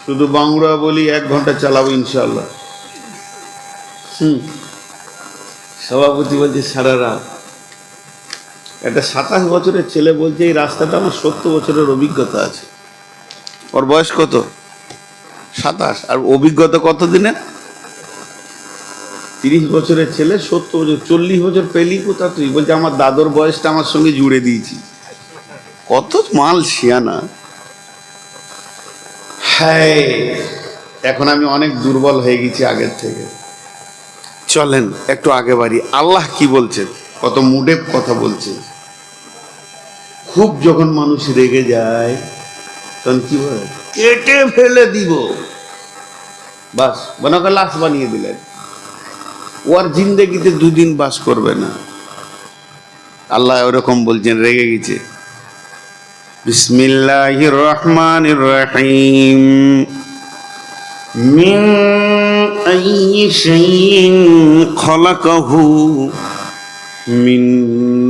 Speaker 1: শুধু বাংলা বলি 1 ঘন্টা চালাবো ইনশাল্লাহ। সভাপতি বলছে সারা রাত। একটা 27 বছরের ছেলে বলছে এই রাস্তাটা আমার 70 বছরের অভিজ্ঞতা আছে। ওর বয়স কত? 27। আর অভিজ্ঞতা কত দিনের? 30 বছরের ছেলে 70 বছর, 40 বছর পেলি কোথা তুই? বলছে আমার দাদুর বয়সটা আমার সঙ্গে জুড়ে দিয়েছি। কত মাল শিয়ানা। হ্যাঁ, এখন আমি অনেক দুর্বল হয়ে গেছি আগের থেকে। চলেন একটু আগে বাড়ি। আল্লাহ কি বলছেন, কত মুডে কথা বলছে। খুব যখন মানুষ রেগে যায় তখন কি বলে, কেটে ফেলে দিব, বাস বনকে লাশ বানিয়ে দিলেন। ওর জিন্দেগিতে 2 দিন বাস করবে না। আল্লাহ ওরকম বলছেন, রেগে গেছে। বিসমিল্লাহির রহমানির রহিম। মিন আইয়ি শাইইন খলাকাহু মিন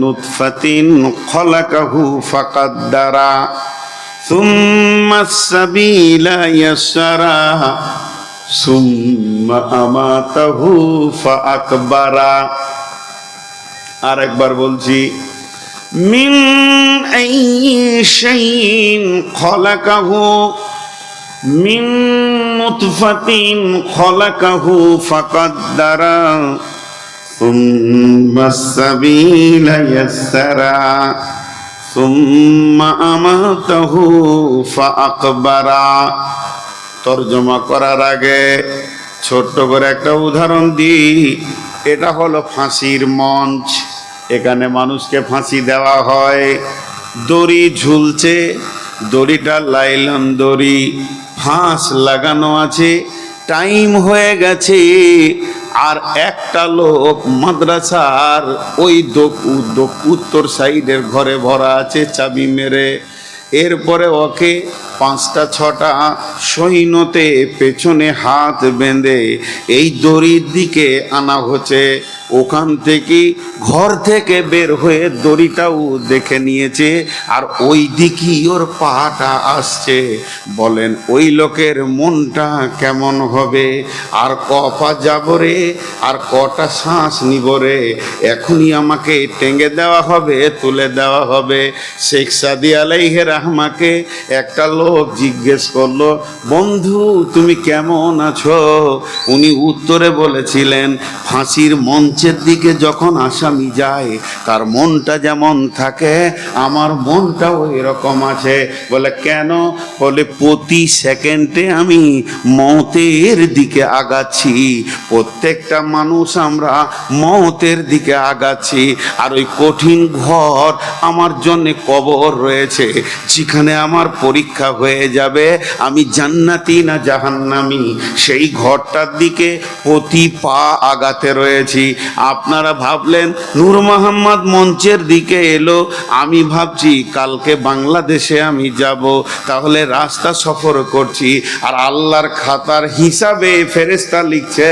Speaker 1: নুতফাতিন খলাকাহু ফাকাদ্দারা সুম্মা সাবিলা ইয়াসরা সুম্মা আমাতাহু ফাআকবারা। আর একবার বলছি, মিন আইয়ি শাইইন খালাকাহু মিন নুতফাতিন খালাকাহু ফাকাদ্দারা সুম্মা সাবিলা ইয়াসসারা সুম্মা আমাতাহু ফাআকবারা। তরজমা করার আগে ছোট্ট করে একটা উদাহরণ দিই। এটা হলো ফাঁসির মঞ্চ। এখানে মানুষকে ফাঁসি দেওয়া হয়। দড়ি ঝুলছে, দড়িটা লাইলন দড়ি, ফাঁস লাগানো আছে, টাইম হয়ে গেছে। আর একটা লোক মাদ্রাসার ওই উত্তর সাইডের ঘরে ভরা আছে চাবি মেরে। এরপরে ওকে 5টা 6টা সৈন্যতে পেছনে হাত বেঁধে এই দড়ির দিকে আনা হচ্ছে। ওখান থেকে ঘর থেকে বের হয়ে দড়িটাও দেখে নিয়েছে, আর ওই দিকেই ওর পাটা আসছে। বলেন ওই লোকের মনটা কেমন হবে? আর পা যাব রে, আর কটা শ্বাস নিব রে, এখনই আমাকে টেঙ্গে দেওয়া হবে, তুলে দেওয়া হবে। শেখ সাদি আলাইহি রাহমাকে একটা লোক জিজ্ঞেস করলো, বন্ধু তুমি কেমন আছো? উনি উত্তরে বলেছিলেন, ফাঁসির মঞ্চের দিকে যখন আসামি যায় তার মনটা যেমন থাকে আমার মনটাও এরকম আছে। বলে কেন? বলে প্রতি সেকেন্ডে আমি মওতের দিকে আগাচ্ছি। প্রত্যেকটা মানুষ আমরা মওতের দিকে আগাচ্ছি। আর ওই কঠিন ঘর আমার জন্য কবর রয়েছে, যেখানে আমার পরীক্ষা হয়ে যাবে আমি জান্নাতি না জাহান্নামী, সেই ঘরটার দিকে প্রতি পা আগাতে রয়েছি। আপনারা ভাবলেন নূর মোহাম্মদ মঞ্চের দিকে এলো, আমি ভাবছি কালকে বাংলাদেশে আমি যাব, তাহলে রাস্তা সফর করছি। আর আল্লাহর খাতার হিসাবে ফেরেশতা লিখছে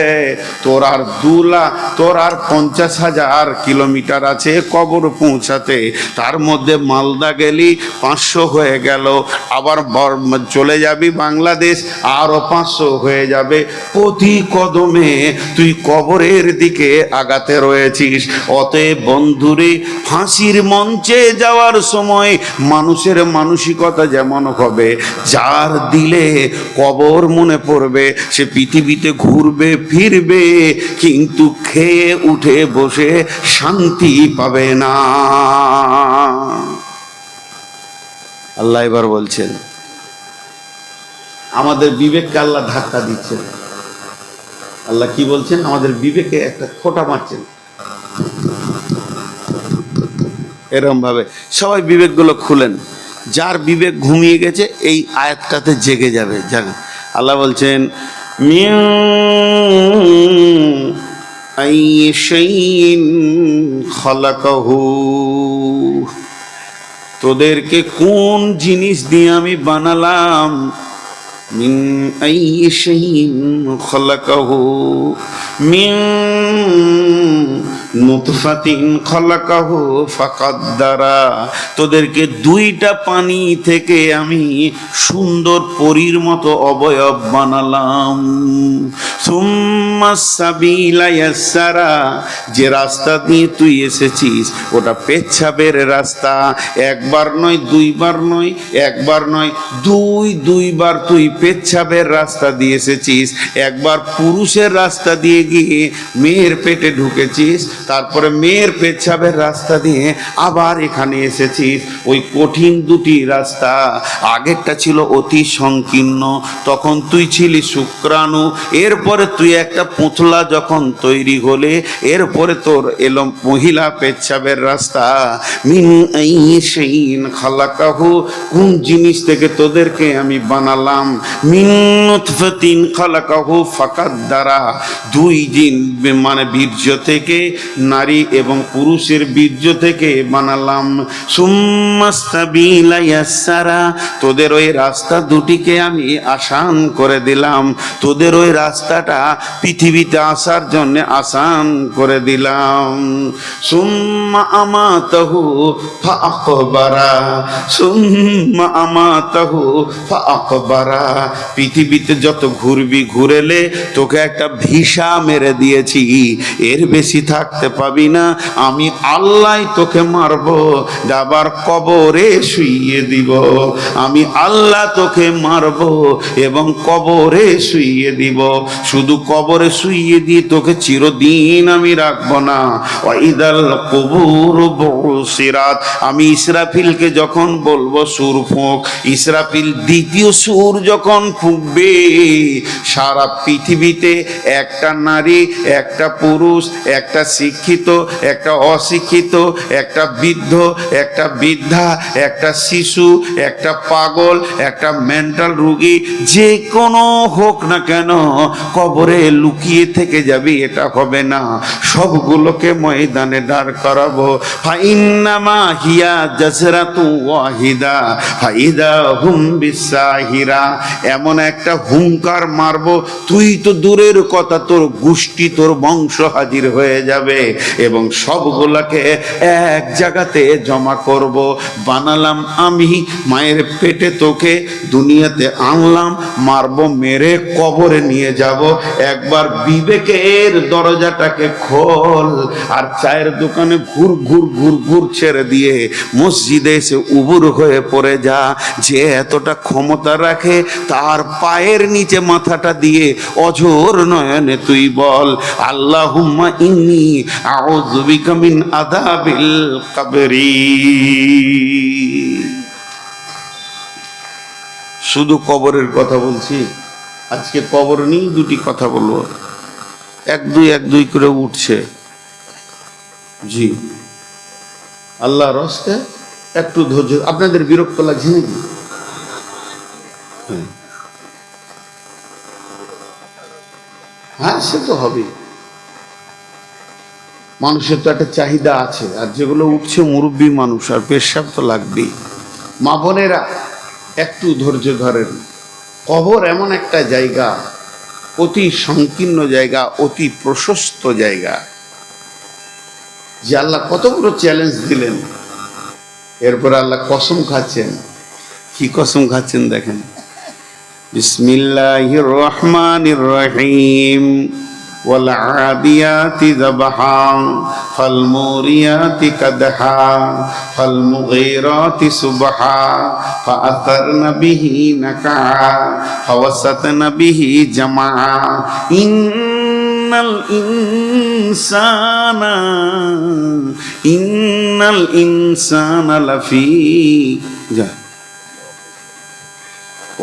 Speaker 1: তোর আর 50,000 কিলোমিটার আছে কবর পৌঁছাতে। তার মধ্যে মালদা গেলি 500 হয়ে গেল, আবার চলে যাবি বাংলাদেশ আরো 500 হয়ে যাবে। প্রতি কদমে তুই কবরের দিকে আগাতে রয়েছিস। অতএব বন্ধুরে, ফাঁসির মঞ্চে যাওয়ার সময় মানুষের মানসিকতা যেমন হবে, যার দিলে কবর মনে পড়বে সে পৃথিবীতে ঘুরবে ফিরবে, কিন্তু খেয়ে উঠে বসে শান্তি পাবে না। আল্লাহ এবার বলছেন, আমাদের বিবেককে আল্লাহ ধাক্কা দিচ্ছেন। আল্লাহ কি বলছেন? আমাদের বিবেকে একটা খোঁটা মারছেন। এরকম ভাবে সবাই বিবেকগুলো খুলেন। যার বিবেক ঘুমিয়ে গেছে এই আয়াতটাতে জেগে যাবে। জানেন আল্লাহ বলছেন, মিন আইয়ি শাইইন খালাকাহু, তোদেরকে কোন জিনিস দিয়ে আমি বানালাম। মিন আইয়ি শাইইন খালাকাহু মিন নুতফাতিন খালাকাহু ফাকাদ্দারা, তোদেরকে 2টা পানি থেকে আমি সুন্দর পরীর মতো অবয়ব বানালাম। সুম্মা সাবিলা ইয়াসসারা, যে রাস্তা দিয়ে তুই এসেছিস ওটা পেচ্ছাবের রাস্তা। একবার নয়, দুইবার নয়, একবার নয়, দুইবার তুই পেচ্ছাবের রাস্তা দিয়ে এসেছিস। একবার পুরুষের রাস্তা দিয়ে গিয়ে মেয়ের পেটে ঢুকেছিস, তারপরে মেয়ের পেচ্ছাবের রাস্তা দিয়ে আবার এখানে এসেছিস। ওই কঠিন 2টি রাস্তা, আগেরটা ছিল অতি সংকীর্ণ, তখন তুই ছিলি শুক্রাণু। এরপরে তুই একটা পুতলা যখন তৈরি হলে, এরপরে তোর এলো মহিলা পেচ্ছাবের রাস্তা। মিন আইয়ি শাইইন খালাকাহু, কোন জিনিস থেকে তোদেরকে আমি বানালাম। মিন নুতফাতিন খালাকাহু ফাকাদ্দারা, 2 দিন মানে বীর্য থেকে, নারী এবং পুরুষের বীর্য থেকে বানালাম। সুম্মা সাবিলা ইয়াসসারা, তোদের ওই রাস্তা 2টিকে আমি আসান করে দিলাম। তোদের ওই রাস্তাটা পৃথিবীতে আসার জন্য আসান করে দিলাম। সুম্মা আমাতাহু ফাআকবারা, সুম্মা আমাতাহু ফাআকবারা। পৃথিবীতে যত ঘুরবি ঘুরেলে তোকে একটা ভিসা মেরে দিয়েছি, এর বেশি থাকতে পাবি না। আমি আল্লাহ তোকে মারবো, আবার কবরে শুইয়ে দিব। আমি আল্লাহ তোকে মারবো এবং কবরে শুইয়ে দিব। শুধু কবরে শুইয়ে দিয়ে তোকে চিরদিন আমি রাখবো না। ওয়াইদাল কুবুর বুসিরাত, আমি ইসরাফিলকে যখন বলবো সুর ফুঁক, ইসরাফিল দ্বিতীয় সুর যখন ফুঁকবে, সারা পৃথিবীতে একটা নারী, একটা পুরুষ, একটা শিক্ষিত, একটা অশিক্ষিত, একটা বৃদ্ধ, একটা বৃদ্ধা, একটা শিশু, একটা পাগল, একটা মেন্টাল রোগী, যে কোনো হোক না কেন, কবরে লুকিয়ে থেকে যাবি এটা হবে না। সবগুলোকে ময়দানে দাঁড় করাবো। ফাইন্নামা হিয়া জাজরাতু ওয়াহিদা ফাইদা হুম বিসাহিরা। এমন একটা হুঙ্কার মারবো, তুই তো দূরের কথা, তোর গোষ্ঠী, তোর বংশ হাজির হয়ে যাবে এবং সবগুলাকে এক জায়গাতে জমা করব। বানালাম আমি, মায়ের পেটে তোকে দুনিয়াতে আনলাম, মারবো, মেরে কবরে নিয়ে যাব। একবার বিবেকের দরজাটাকে খোল, আর চায়ের দোকানে ঘুর ঘুর ঘুর ঘুর ছেড়ে দিয়ে মসজিদে এসে উবুর হয়ে পড়ে যা। যে এতটা ক্ষমতা রাখে তার পায়ের নিচে মাথাটা দিয়ে অঝোর নয়নে তুই বল, আল্লাহুম্মা ইন্নী আউযু বিকা মিন আযাবিল কবরি। শুধু কবরের কথা বলছি, আজকে কবর নিয়ে দুটি কথা বলবো। এক দুই করে উঠছে। জি, আল্লাহ রস্তে একটু ধৈর্য। আপনাদের বিরক্ত লাগছে নাকি? হ্যাঁ, সে তো হবে। মানুষের তো একটা চাহিদা আছে, আর যেগুলো উঠছে মুরব্বী মানুষ, আর পেশাব তো লাগবেই। মা বোনেরা একটু ধৈর্য ধরেন। কবর এমন একটা জায়গা, অতি সংকীর্ণ জায়গা, অতি প্রশস্ত জায়গা, যে আল্লাহ কত বড় চ্যালেঞ্জ দিলেন। এরপর আল্লাহ কসম খাচ্ছেন। কি কসম খাচ্ছেন দেখেন, বিসমিল্লাহির রহমানির রহিম। ওয়াল আদিয়াতি যাবহা ফাল মুরিয়াতি কাদহা ফাল মুগীরাতি সুবহা ফাআসারনা বিহি নাকা ফাওয়াসাতনা বিহি জামা। ইন্নাল ইনসানা লাফি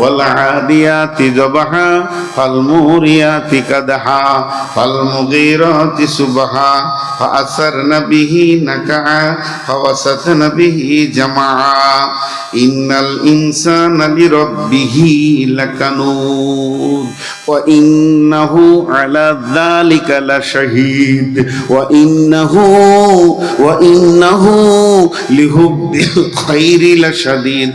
Speaker 1: والعاديات ضبحا فالموريات قدحا فالمغيرات صبحا فأثرن به نقعا فوسطن به جمعا إن الإنسان لربه لكنود وإنه على ذلك لشهيد وإنه لحب الخير لشديد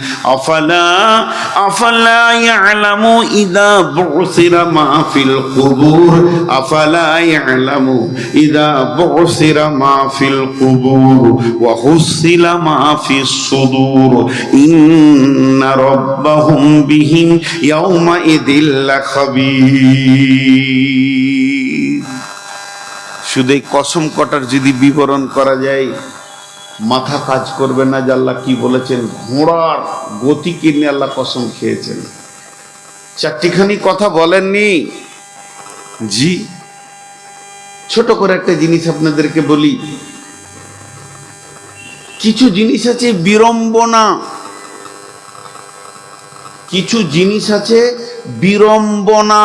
Speaker 1: أفلا يعلم إذا بعثر ما في القبور أفلا يعلم إذا بعثر ما في القبور وحصل ما في الصدور إن ربهم بهم يومئذ لخبير। শুধু এই কসম কটার যদি বিবরণ করা যায়, মাথা কাজ করবে না যে আল্লাহ কি বলেছেন। ঘোড়ার গতিকে নিয়ে আল্লাহ কসম খেয়েছেন। চারটিখানি কথা বলেননি। জি, ছোট করে একটা জিনিস আপনাদেরকে বলি। কিছু জিনিস আছে বিড়ম্বনা, কিছু জিনিস আছে বিড়ম্বনা,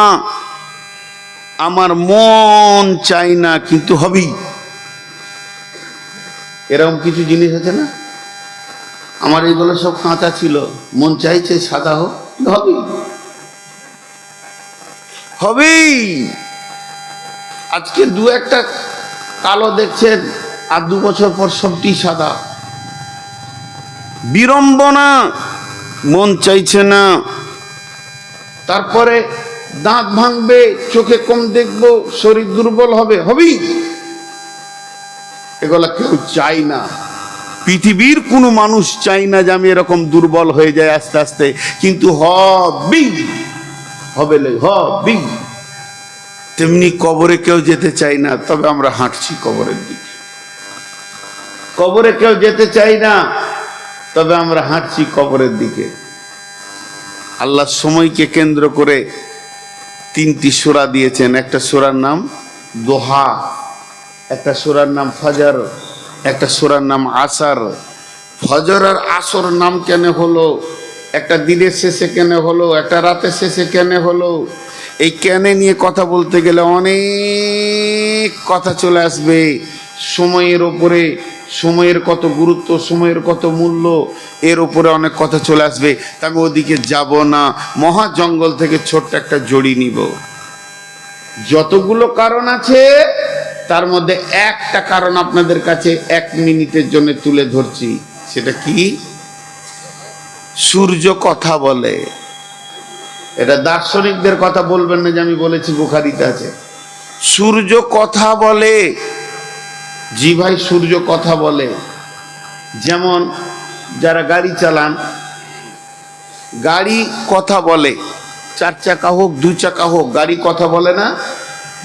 Speaker 1: আমার মন চাই না কিন্তু হবেই। এরকম কিছু জিনিস আছে না, আমার এইগুলো সব কাঁচা ছিল, মন চাইছে সাদা হোক, হবেই হবেই। আজকে দু একটা কালো দেখছেন, আর 2 বছর পর সবটি সাদা। বিড়ম্বনা, মন চাইছে না। তারপরে দাঁত ভাঙবে, চোখে কম দেখবো, শরীর দুর্বল হবে, হবেই। এগুলা কেউ চাই না, পৃথিবীর কোনো মানুষ চাই না যে আমি এরকম দুর্বল হয়ে যাই আস্তে আস্তে, কিন্তু হবেই, হবেই। তেমনি কবরে কেউ যেতে চাই না, তবে আমরা হাঁটছি কবরের দিকে। কবরে কেউ যেতে চাই না, তবে আমরা হাঁটছি কবরের দিকে। আল্লাহ সময়কে কেন্দ্র করে 3টি সূরা দিয়েছেন। একটা সূরার নাম দোহা, একটা সূরার নাম ফজর, একটা সূরার নাম আসর। ফজর আর আসর নাম কেন হলো, একটা দিনের শেষে কেন হলো, একটা রাতের শেষে কেন হলো, এই কেনে নিয়ে কথা বলতে গেলে অনেক কথা চলে আসবে। সময়ের ওপরে, সময়ের কত গুরুত্ব, সময়ের কত মূল্য, এর উপরে অনেক কথা চলে আসবে। তা আমি ওদিকে যাব না, মহা জঙ্গল থেকে ছোট্ট একটা জড়ি নিব। যতগুলো কারণ আছে তার মধ্যে একটা কারণ আপনাদের কাছে 1 মিনিটের জন্য তুলে ধরছি। সেটা কি? সূর্য কথা বলে। এটা দার্শনিকদের কথা বলবেন না যে আমি বলেছি, বুখারীতে আছে। সূর্য কথা বলে। জি ভাই, সূর্য কথা বলে। যেমন যারা গাড়ি চালান, গাড়ি কথা বলে, 4 চাকা হোক 2 চাকা হোক, গাড়ি কথা বলে না?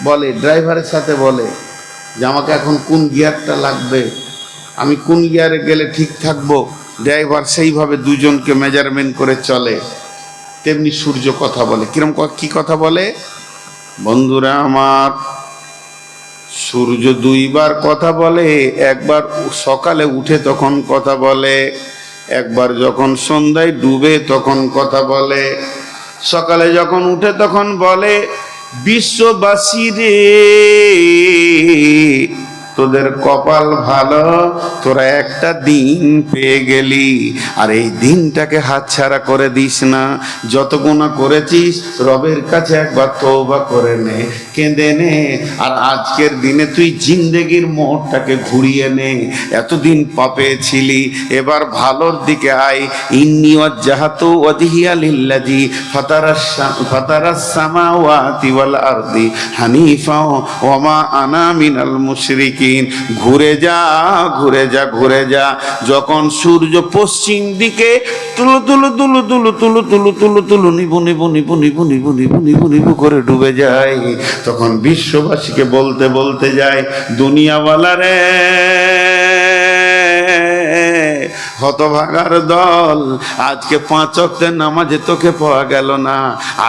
Speaker 1: বলে। ড্রাইভারের সাথে বলে যে আমাকে এখন কোন গিয়ারটা লাগবে, আমি কোন গিয়ারে গেলে ঠিক থাকবো। ড্রাইভার সেইভাবে দুজনকে মেজারমেন্ট করে চলে। তেমনি সূর্য কথা বলে। কিরম, কি কথা বলে? বন্ধুরা আমার, সূর্য 2 বার কথা বলে। একবার সকালে উঠে তখন কথা বলে, একবার যখন সন্ধ্যায় ডুবে তখন কথা বলে। সকালে যখন উঠে তখন বলে, বিশ্ববাসী রে তোদের কপাল ভালো, তোরা একটা দিন পেয়ে গেলি, আর এই দিনটাকে হাতছাড়া করে দিস না। যত গুনাহ করেছিস রবের কাছে একবার তওবা করে নে, কেঁদে নে, আর আজকের দিনে তুই জিন্দেগির মোড়টাকে ঘুরিয়ে নে। এতদিন পাপে ছিলি, এবার ভালোর দিকে আয়। ইন্নী ওয়াজ্জাহাতু ওয়াজহিয়া লিল্লাযী ফাতারাস সামাওয়াতি ওয়াল আরদি হানিফা ওয়া মা আনা মিনাল মুশরিকিন। ঘুরে যা, ঘুরে যা, ঘুরে যা। যখন সূর্য পশ্চিম দিকে তুলু তুলু তুলু তুলু তুলু তুলু তুলু তুলু নিবু নিবু নিবু নিবু নিবু নিবু নিবু নিবু করে ডুবে যায়, তখন বিশ্ববাসীকে বলতে বলতে যায়, দুনিয়াওয়ালা রে, হতভাগার দল, আজকে 5 ওয়াক্তের নামাজে তোকে পাওয়া গেল না,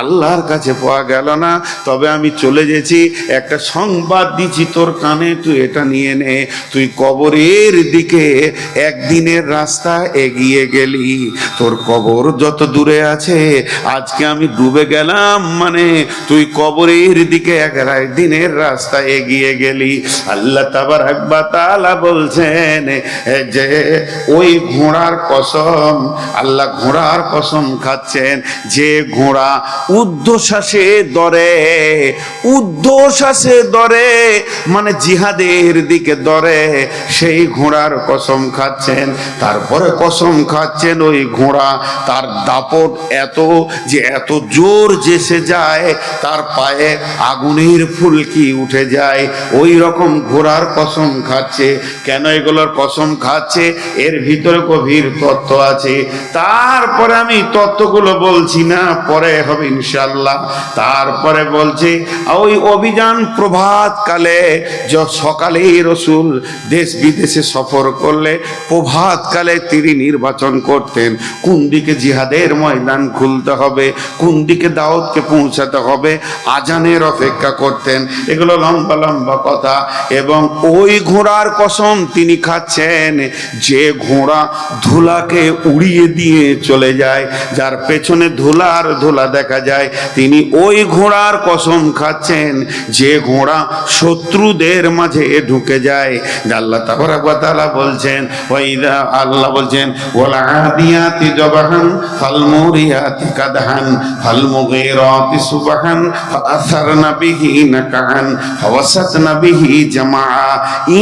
Speaker 1: আল্লাহর কাছে পাওয়া গেল না। তবে আমি চলে গেছি, একটা সংবাদ দিচ্ছি তোর কানে, তুই এটা নিয়ে নে। তুই কবরের দিকে একদিনের রাস্তা এগিয়ে গেলি। তোর কবর যত দূরে আছে, আজকে আমি ডুবে গেলাম মানে তুই কবরের দিকে একদিনের রাস্তা এগিয়ে গেলি। আল্লাহ তাবারাক ওয়া তাআলা বলছেন যে ওই ঘোড়ার কসম, আল্লাহ ঘোড়ার কসম খাচ্ছেন, যে ঘোড়া ঊর্ধ্বশ্বাসে দরে, ঊর্ধ্বশ্বাসে দরে মানে জিহাদের দিকে দরে, সেই ঘোড়ার কসম খাচ্ছেন। তারপরে কসম খাচ্ছেন ওই ঘোড়া, তার দাপট এত যে এত জোর যেসে যায়, তার পায়ে আগুনের ফুলকি উঠে যায়। ওই রকম ঘোড়ার কসম খাচ্ছে। কেন এগুলোর কসম খাচ্ছে? এর ভিতরে গভীর তত্ত্ব আছে। তারপরে আমি তত্ত্বগুলো বলছি না, পরে হবে ইনশাআল্লাহ। তারপরে বলছে ওই অভিযান প্রভাত কালে, সকালেই রসুল দেশ বিদেশে সফর করলে প্রভাত কালে তিনি নির্বাচন করতেন কোন দিকে জিহাদের ময়দান খুলতে হবে, কোন দিকে দাওয়াতকে পৌঁছাতে হবে, আজানের অপেক্ষা করতেন। এগুলো লম্বা লম্বা কথা। এবং ওই ঘোড়ার কসম তিনি খাচ্ছেন, যে ঘোড়া ধুলাকে উড়িয়ে দিয়ে চলে যায়, যার পেছনে ধুলার ধুলা দেখা যায়, তিনি ওই ঘোড়ার কসম খাচ্ছেন, যে ঘোড়া শত্রুদের মাঝে ঢুকে যায়। আল্লাহ তাবারাক ওয়া তাআলা বলছেন, ওয়াইদা, আল্লাহ বলছেন, ওয়াল আদিয়াতি জবাহান ফাল মুরিয়াতি কাদহান ফাল মুগীরাতি সুবহান ফাআসারনা বিহি নাকান ফাওয়াসাতনা বিহি জামা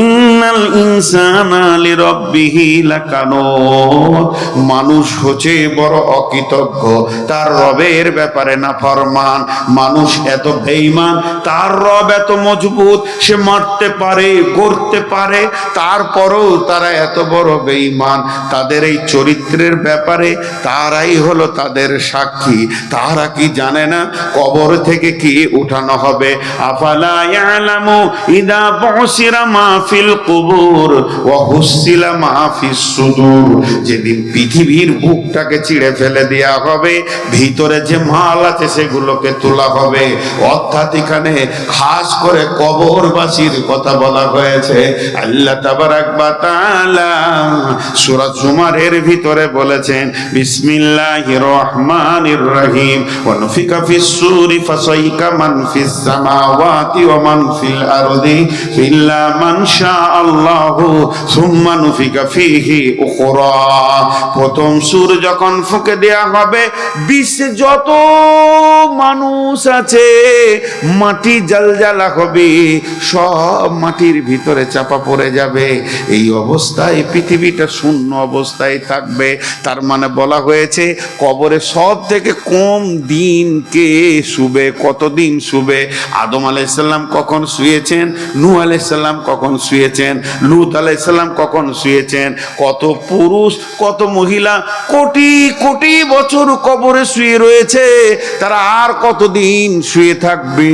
Speaker 1: ইন্নাল ইনসানা লিরাব্বিহি লাকানুত। নামুত। মানুষ হচ্ছে বড় অকৃতজ্ঞ, তার রবের ব্যাপারে নাফরমান। মানুষ এত বেঈমান, তার রব এত মজবুত, সে মারতে পারে, করতে পারে, তারপরও তারা এত বড় বেঈমান। তাদের এই চরিত্রের ব্যাপারে তারাই হলো তাদের সাক্ষী। তারা কি জানে না কবর থেকে কি উঠানো হবে? আফালা ইয়ালামু ইদা বুসিরা মা ফিল কুবুর ওয়া হুসিলা মা ফিস সুদূর। যেদিন পৃথিবীর বুকটাকে চিড়ে ফেলে দেয়া হবে, ভিতরে যে মাল আছে সেগুলোকে তোলা হবে। অর্থাৎ এখানে খাস করে কবরবাসীর কথা বলা হয়েছে। আল্লাহ তাবারাক ওয়া তাআলা সূরা জুমারের ভিতরে বলেছেন, বিসমিল্লাহির রহমানির রহিম, ওয়া নুফিকা ফিস সূরি ফাসাইকা মান ফিস সামাওয়াতি ওয়া মান ফিল আরদি ইল্লা মান শাআল্লাহু সুম্মা নুফিকা ফীহি উখরা। প্রথম সূর যখন ফুঁকে দেয়া হবে, বিশ্বে যত মানুষ আছে মাটি জালজালা হবে, সব মাটির ভিতরে চাপা পড়ে যাবে। এই অবস্থায় পৃথিবীটা শূন্য অবস্থায় থাকবে। তার মানে বলা হয়েছে কবরে সব থেকে কম দিন কে শুবে, কতদিন শুবে? আদম আলাইহিস সালাম কখন শুয়েছেন, নূহ আলাইহিস সালাম কখন শুয়েছেন, লূত আলাইহিস সালাম কখন শুয়েছেন? কত পুরুষ কত মহিলা কোটি কোটি বছর কবরে শুয়ে রয়েছে, তারা আর কতদিন শুয়ে থাকবে?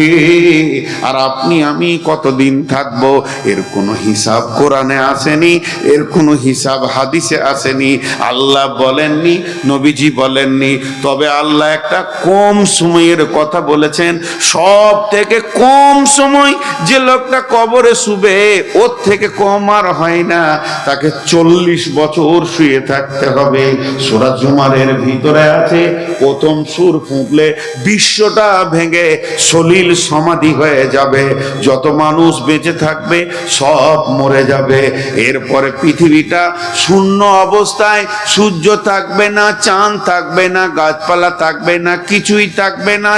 Speaker 1: আর আপনি আমি কতদিন থাকব? এর কোনো হিসাব কোরআনে আসেনি, এর কোনো হিসাব হাদিসে আসেনি। আল্লাহ বলেননি, নবীজি বলেননি। তবে আল্লাহ একটা কম সময়ের কথা বলেছেন। সব থেকে কম সময় যে লোকটা কবরে শুবে, ওর থেকে কম আর হয় না, তাকে 40 বছর শুয়ে থাকতে হবে। সূরা জুমারের ভিতরে আছে, প্রথম সূর ফুঁকলে বিশ্বটা ভেঙে সলিল সমাধি হয়ে যাবে। যত মানুষ বেঁচে থাকবে সব মরে যাবে। এরপরে পৃথিবীটা শূন্য অবস্থায়, সূর্য থাকবে না, চাঁদ থাকবে না, গাছপালা থাকবে না, কিছুই থাকবে না।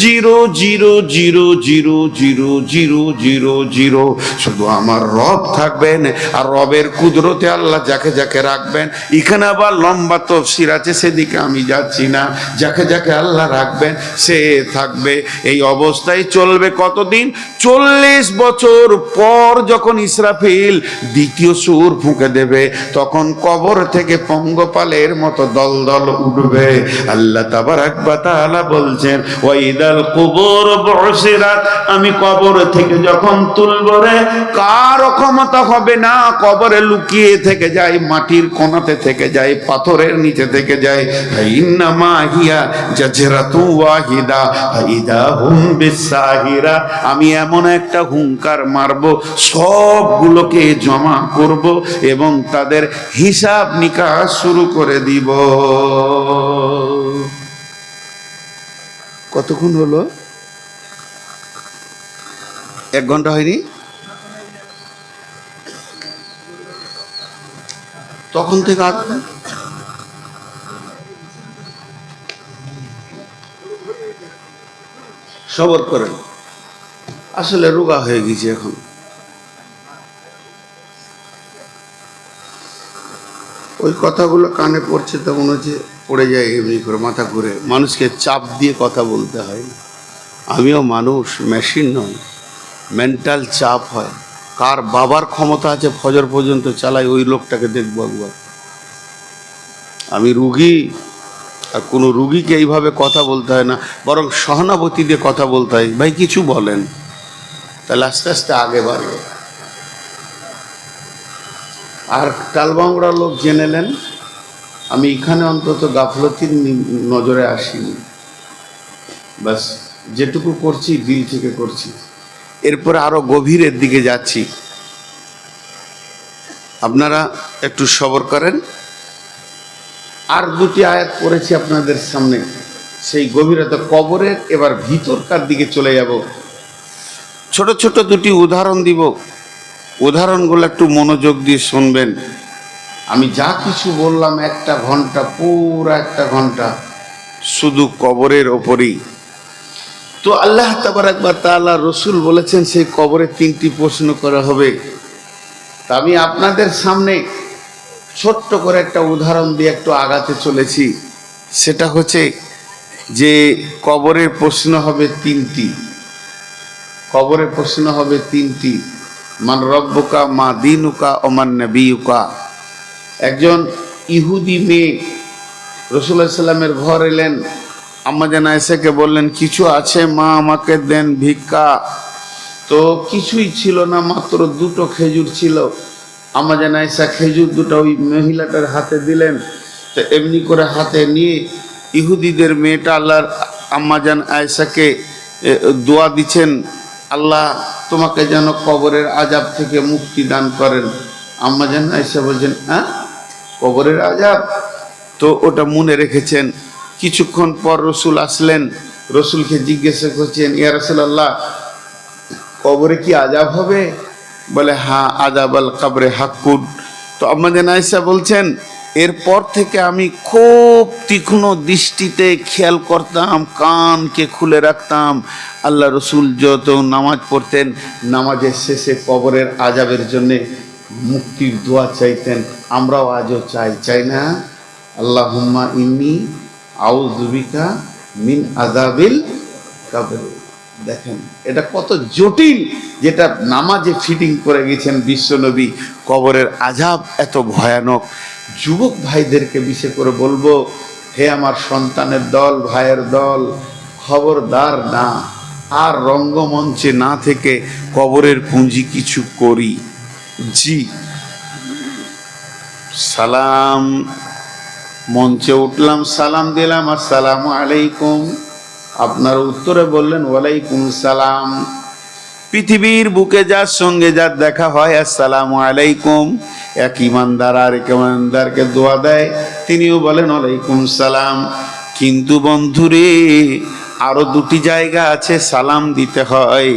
Speaker 1: Zero zero zero zero zero zero zero zero. শুধু আমার রব থাকবেন, আর রবের কুদরতে আল্লাহ যাকে যাকে রাখবেন। এখানে আবার লম্বা তফসির আছে, সেদিকে আমি যাচ্ছি না। যাকে যাকে আল্লাহ রাখবেন সে থাকবে। এই অবস্থায় চলবে কতদিন? 40 বছর পর যখন ইসরাফিল দ্বিতীয় সূর ফুঁকে দেবে, তখন কবর থেকে পঙ্গপালের মতো দল দল উঠবে। আল্লাহ তাবারাক ওয়া তাআলা বলছেন, ওয়াইদাল কুবুর বুসিরাত, আমি কবর থেকে যখন তুলব রে, কারো ক্ষমতা হবে না। কবরে লুকিয়ে থেকে যায়, মাটির কোণাতে থেকে যায়, পাথরের নিচে থেকে যায়। ইন্নামা হিয়া জাজরাতু ওয়াহিদা ইদা হুম বিসাহিরা, আমি এমন একটা হুঙ্কার মারব, সবগুলোকে জমা করব এবং তাদের হিসাব নিকাশ শুরু করে দিব। কতক্ষণ হলো? 1 ঘন্টা হয়নি? তখন থেকে সবর করেন। আসলে রোগা হয়ে গেছে এখন। ওই কথাগুলো কানে পড়ছে তো মনে হচ্ছে পড়ে যায়, এমনি করে মাথা ঘুরে। মানুষকে চাপ দিয়ে কথা বলতে হয় না। আমিও মানুষ, মেশিন নয়। মেন্টাল চাপ হয়। কার বাবার ক্ষমতা আছে ফজর পর্যন্ত চালাই, ওই লোকটাকে দেখবো একবার। আমি রুগী, আর কোনো রুগীকে এইভাবে কথা বলতে হয় না, বরং সহানুভূতি দিয়ে কথা বলতে হয়। ভাই কিছু বলেন, তাহলে আস্তে আস্তে আগে বাড়বে। আর টালবাংড়া লোক জেনে নেন, আমি এখানে অন্তত গাফলতির নজরে আসিনি। বাস যেটুকু করছি দিল থেকে করছি। এরপরে আরো গভীরের দিকে যাচ্ছি, আপনারা একটু সবর করেন। আর 2টি আয়াত পড়েছি আপনাদের সামনে, সেই গভীরতা কবরের। এবার ভিতরকার দিকে চলে যাব। ছোট ছোট 2টি উদাহরণ দিব, উদাহরণগুলো একটু মনোযোগ দিয়ে শুনবেন। আমি যা কিছু বললাম 1টা ঘন্টা, পুরো 1টা ঘন্টা শুধু কবরের ওপরেই। তো আল্লাহ তাবারাক ওয়া তাআলা, রসুল বলেছেন সেই কবরে 3টি প্রশ্ন করা হবে। তা আমি আপনাদের সামনে ছোট্ট করে একটা উদাহরণ দিয়ে একটু আগাতে চলেছি। সেটা হচ্ছে যে কবরের প্রশ্ন হবে তিনটি। কবরের প্রশ্ন হবে তিনটি, মান রব্বুকা, মা দীনুকা, ওমান নবিয়ুকা। একজন ইহুদি মেয়ে রাসূলুল্লাহ সাল্লাল্লাহু আলাইহি ওয়াসাল্লামের ঘর এলেন, আম্মা জান আয়েশাকে বললেন, কিছু আছে মা, আমাকে দেন ভিক্ষা। তো কিছুই ছিল না, মাত্র দুটো খেজুর ছিল। আম্মা জান আয়েশা খেজুর দুটো ওই মহিলাটার হাতে দিলেন। তো এমনি করে হাতে নিয়ে ইহুদিদের মেয়েটা আল্লাহর আম্মা জান আয়েশাকে দোয়া দিচ্ছেন, আল্লাহ তোমাকে যেন কবরের আযাব থেকে মুক্তি দান করেন। আম্মা জান আয়েশা বলছেন, হ্যাঁ কবরের আযাব? তো ওটা মনে রেখেছেন। কিছুক্ষণ পর রসুল আসলেন, রসুলকে জিজ্ঞাসা করছেন, ইয়া রাসূলুল্লাহ কবরে কি আযাব হবে? বলে হ্যাঁ, আযাব আল কবরে হাক্কুন। তো আম্মা জান আয়েশা বলছেন, এরপর থেকে আমি খুব তীক্ষ্ণ দৃষ্টিতে খেয়াল করতাম, কানকে খুলে রাখতাম। আল্লাহ রসুল যত নামাজ পড়তেন, নামাজের শেষে কবরের আযাবের জন্যে মুক্তির দোয়া চাইতেন। আমরাও আজও চাই না? আল্লাহুম্মা ইন্নী আউযু বিকা মিন আযাবিল কবর। দেখেন এটা কত জটিল, যেটা নামাজে ফিটিং করে গেছেন বিশ্বনবী। কবরের আযাব এত ভয়ানক। যুবক ভাইদেরকে বিশেষ করে বলবো, হে আমার সন্তানের দল, ভাইয়ের দল, খবরদার না, আর রঙ্গমঞ্চে না থেকে কবরের পুঁজি কিছু করি। জি, সালাম, মঞ্চে উঠলাম, সালাম দিলাম, আসসালামু আলাইকুম। আপনার উত্তরে বললেন ওয়ালাইকুম সালাম। পৃথিবীর বুকে যার সঙ্গে যার দেখা হয়, আসসালামু আলাইকুম। এক ইমানদার আর এক ইমানদারকে দোয়া দেয়, তিনিও বলেন ওয়ালাইকুম সালাম। কিন্তু বন্ধুরে, আরো দুটি জায়গা আছে সালাম দিতে হয়।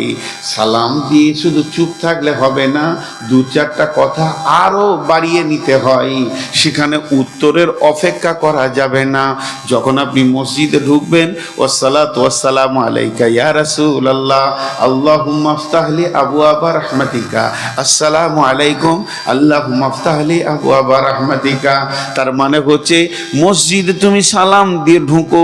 Speaker 1: সালাম দিয়ে শুধু চুপ থাকলে হবে না, দু চারটা কথা আরো বাড়িয়ে নিতে হয়। সেখানে উত্তরের অপেক্ষা করা যাবে না। যখন আপনি মসজিদে ঢুকবেন, ওয়াসসালাতু ওয়াসসালামু আলাইকা ইয়া রাসূলুল্লাহ, আল্লাহুম্মা আফতাহলি আবওয়াবা রাহমাতিকা, আসসালামু আলাইকুম আল্লাহুম্মা আফতাহলি আবওয়াবা রাহমাতিকা। তার মানে হচ্ছে মসজিদে তুমি সালাম দিয়ে ঢুকো,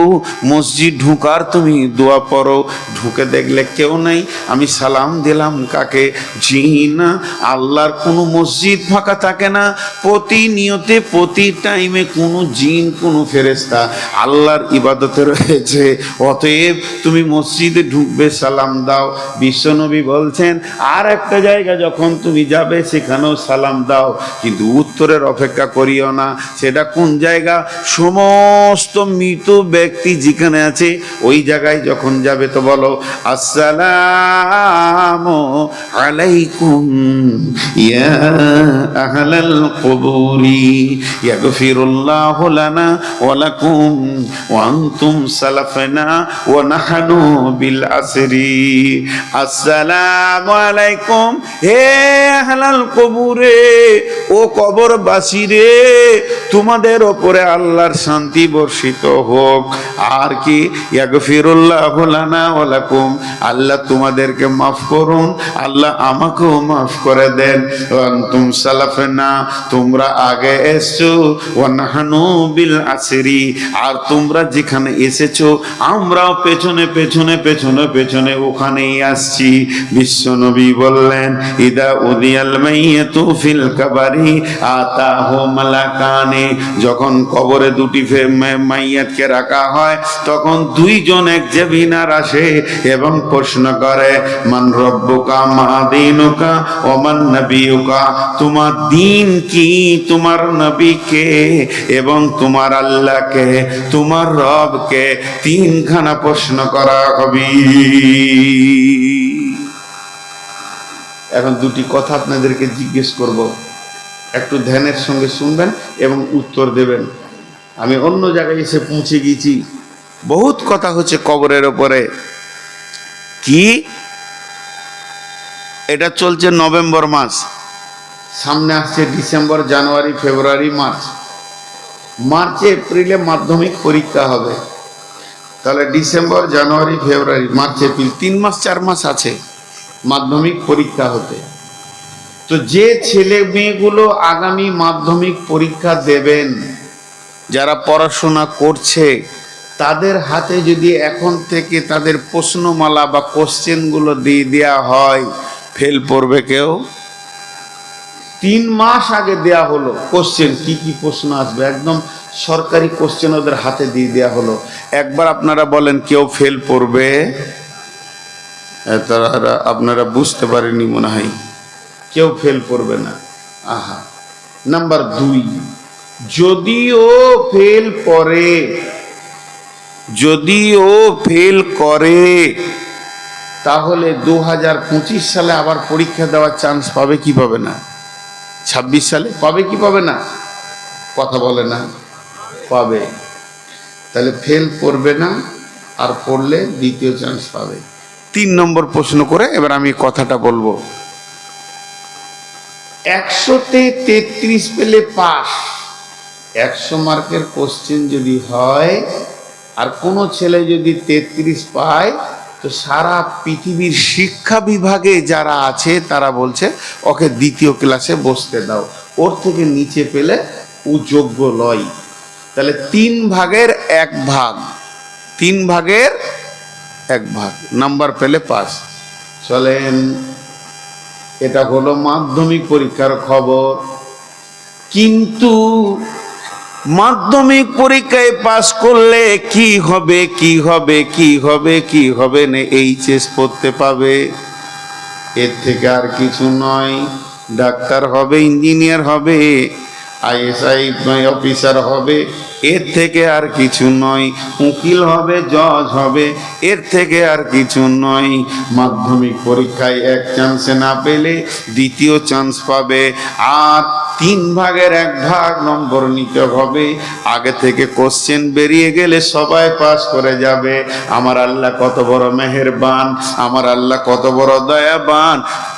Speaker 1: মসজিদ ঢুকার তুমি দোয়া পড়ো। ঢুকে দেখলে কেউ নাই, আমি সালাম দিলাম কাকে? জি না, আল্লাহর কোনো মসজিদ ফাঁকা থাকে না। প্রতিনিয়তে প্রতি টাইমে কোনো জিন, কোনো ফেরেশতা আল্লাহর ইবাদতে রয়েছে। অতএব তুমি মসজিদে ঢুকবে, সালাম দাও। বিশ্বনবী বলছেন, আর একটা জায়গা যখন তুমি যাবে সেখানেও সালাম দাও, কিন্তু উত্তরের অপেক্ষা করিও না। সেটা কোন জায়গা? সমস্ত মৃত ব্যক্তি যেখানে আছে ওই জায়গায় যখন যাবে তো বলো আসসালামু আলাইকুম ইয়া আহলাল কুবুরি ইয়াগফিরুল্লাহু লানা ওয়া লাকুম ওয়া আনতুম সালাফনা ওয়া নাহনু বিল আসরি। আসসালামু আলাইকুম, হে আহলাল কুবুরে, ও কবরবাসী রে, তোমাদের ওপরে আল্লাহর শান্তি বর্ষিত হোক। আর কি? ইয়াগফিরুল্লাহু লানা ওয়া লাকুম, আল্লাহ তোমাদেরকে মাফ করুন, আল্লাহ আমাকেও মাফ করে দেন। আনতুম সালাফনা, তোমরা আগে এসছো, ওয়া নাহনু বিল আসরি, আর তোমরা যেখানে এসেছো আমরাও পেছনে পেছনে পেছনে পেছনে ওখানেই আসছি। বিশ্বনবী বললেন, ইদা উদিয়াল মাইয়াতু ফিল কাবারি আতাহু মালাকানি, যখন কবরে দুটি মাইয়াতকে রাখা হয় তখন দুইজন এক্সামিনার আসে এবং প্রশ্ন করে, মান রব্বুকা মা দীনুকা ওয়া মান নবিয়ুকা, তোমার দিন কি, তোমার নবী কে এবং তোমার আল্লাহ কে, তোমার রব কে। তিনখানা প্রশ্ন করা হবে। এখন দুটি কথা আপনাদেরকে জিজ্ঞেস করব, একটু ধ্যানের সঙ্গে শুনবেন এবং উত্তর দেবেন। আমি অন্য জায়গায় এসে পৌঁছে গিয়েছি, বহুত কথা হচ্ছে কবরের ওপরে। কি এটা চলছে নভেম্বর মাস, সামনে আসছে ডিসেম্বর, জানুয়ারি, ফেব্রুয়ারি, মার্চ। মার্চে এপ্রিলে মাধ্যমিক পরীক্ষা হবে, তাহলে ডিসেম্বর, জানুয়ারি, ফেব্রুয়ারি, মার্চ, এপ্রিল 3 মাস 4 মাস আছে মাধ্যমিক পরীক্ষা হতে। তো যে ছেলে মেয়েগুলো আগামী মাধ্যমিক পরীক্ষা দেবেন, যারা পড়াশোনা করছে, তাদের হাতে যদি এখন থেকে তাদের প্রশ্নমালা বা কোশ্চেনগুলো দিয়ে দেওয়া হয়, ফেল পড়বে কেউ? 3 মাস আগে দেয়া হলো কোশ্চেন, কি কি প্রশ্ন আসবে, একদম সরকারি কোশ্চেন ওদের হাতে দিয়ে দেওয়া হলো। একবার আপনারা বলেন কেউ ফেল পড়বে? তারা আপনারা বুঝতে পারেনি মনে হয়, কেউ ফেল পড়বে না। আহা। নাম্বার 2, যদিও ফেল করে, যদিও ফেল করে, তাহলে 2025 সালে আবার পরীক্ষা দেওয়ার চান্স পাবে কি পাবে না? 26 সালে পাবে কি পাবে না? কথা বলে না, পাবে। তাহলে ফেল করবে না, আর পড়লে দ্বিতীয় চান্স পাবে। 3 নম্বর প্রশ্ন করে এবার আমি কথাটা বলবো। 100-তে 33 পেলে পাস। 100 মার্কের কোশ্চেন যদি হয় আর কোনো ছেলে যদি 33 পায়, তো সারা পৃথিবীর শিক্ষা বিভাগে যারা আছে তারা বলছে ওকে দ্বিতীয় ক্লাসে বসতে দাও, ওর থেকে নিচে পেলে ও যোগ্য লয়। তাহলে 3 ভাগের 1 ভাগ, 3 ভাগের 1 ভাগ নাম্বার পেলে পাস। চলেন, এটা হলো মাধ্যমিক পরীক্ষার খবর। কিন্তু মাধ্যমিক পরীক্ষায় পাস করলে কি হবে, কি হবে, কি হবে, কি হবে না, এইচএস পড়তে পাবে। এর থেকে আর কিছু নয়। ডাক্তার হবে, ইঞ্জিনিয়ার হবে, আইএসআই অফিসার হবে, এর থেকে আর কিছু নয়। উকিল হবে, জজ হবে, এর থেকে আর কিছু নয়। মাধ্যমিক পরীক্ষায় 1 চান্সে না পেলে দ্বিতীয় চান্স পাবে, আর 3 ভাগের 1 ভাগ নম্বর নিতে হবে। আগে থেকে কোশ্চেন বেরিয়ে গেলে সবাই পাস করে যাবে। আমার আল্লাহ কত বড় মেহেরবান, আমার আল্লাহ কত বড় দয়াবান।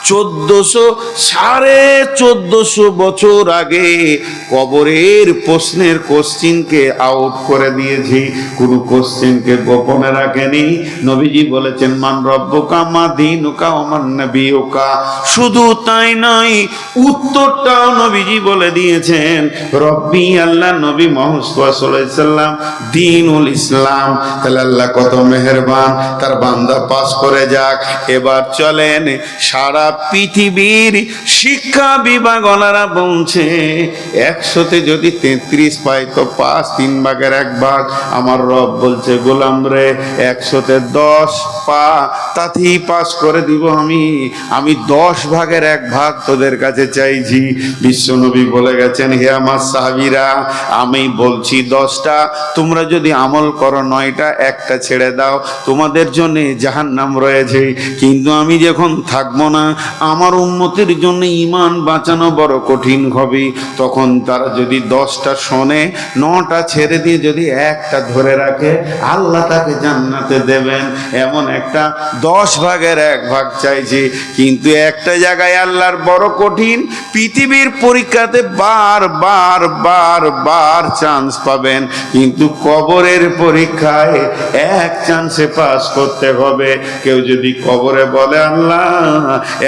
Speaker 1: 1450 বছর আগে কবরের প্রশ্নের কোশ্চেনকে আউট করে দিয়েছি, কোনো কোশ্চেনকে গোপনে রাখেনি। নবীজি বলেছেন মান রব্বুকা মা দীনুকা ওয়া মান নাবিয়ুকা। শুধু তাই নয়, উত্তরটাও নবীজি বলে দিয়েছেন, রব্বি আল্লাহ, নবী মুহাম্মদ সাল্লাল্লাহু আলাইহি সাল্লাম, দ্বীনুল ইসলাম। তাহলে আল্লাহ কত মেহেরবান, তার বান্দা পাস করে যাক। এবার চলেন, সারা পৃথিবীর শিক্ষা বিভাগ ওনারা বলছে 100-তে যদি 33 পাই তো পাস, 3 ভাগের 1 ভাগ। আমার রব বলছে গোলাম রে, 100-তে 10 পা, তাতেই পাস করে দিব আমি 10 ভাগের 1 ভাগ তোদের কাছে চাইছি। বিশ্বনবী বলে গেছেন, হে আমার সাহাবীরা, আমি বলছি 10টা, তোমরা যদি আমল করো 9টা, একটা ছেড়ে দাও, তোমাদের জন্য জাহান্নাম রয়েছে। কিন্তু আমি যখন থাকবো না, আমার উম্মতের জন্য ঈমান বাঁচানো বড় কঠিন হবে। তখন তারা যদি 10টা শোনে, 9টা ছেড়ে দিয়ে যদি একটা ধরে রাখে, আল্লাহ তাকে জান্নাতে দেবেন। এমন একটা 10 ভাগের 1 ভাগ চাইছি। কিন্তু একটা জায়গায় আল্লাহর বড় কঠিন, পৃথিবীর পরীক্ষাতে বার চান্স পাবেন, কিন্তু কবরের পরীক্ষায় 1 চান্সে পাস করতে হবে। কেউ যদি কবরে বলে আল্লাহ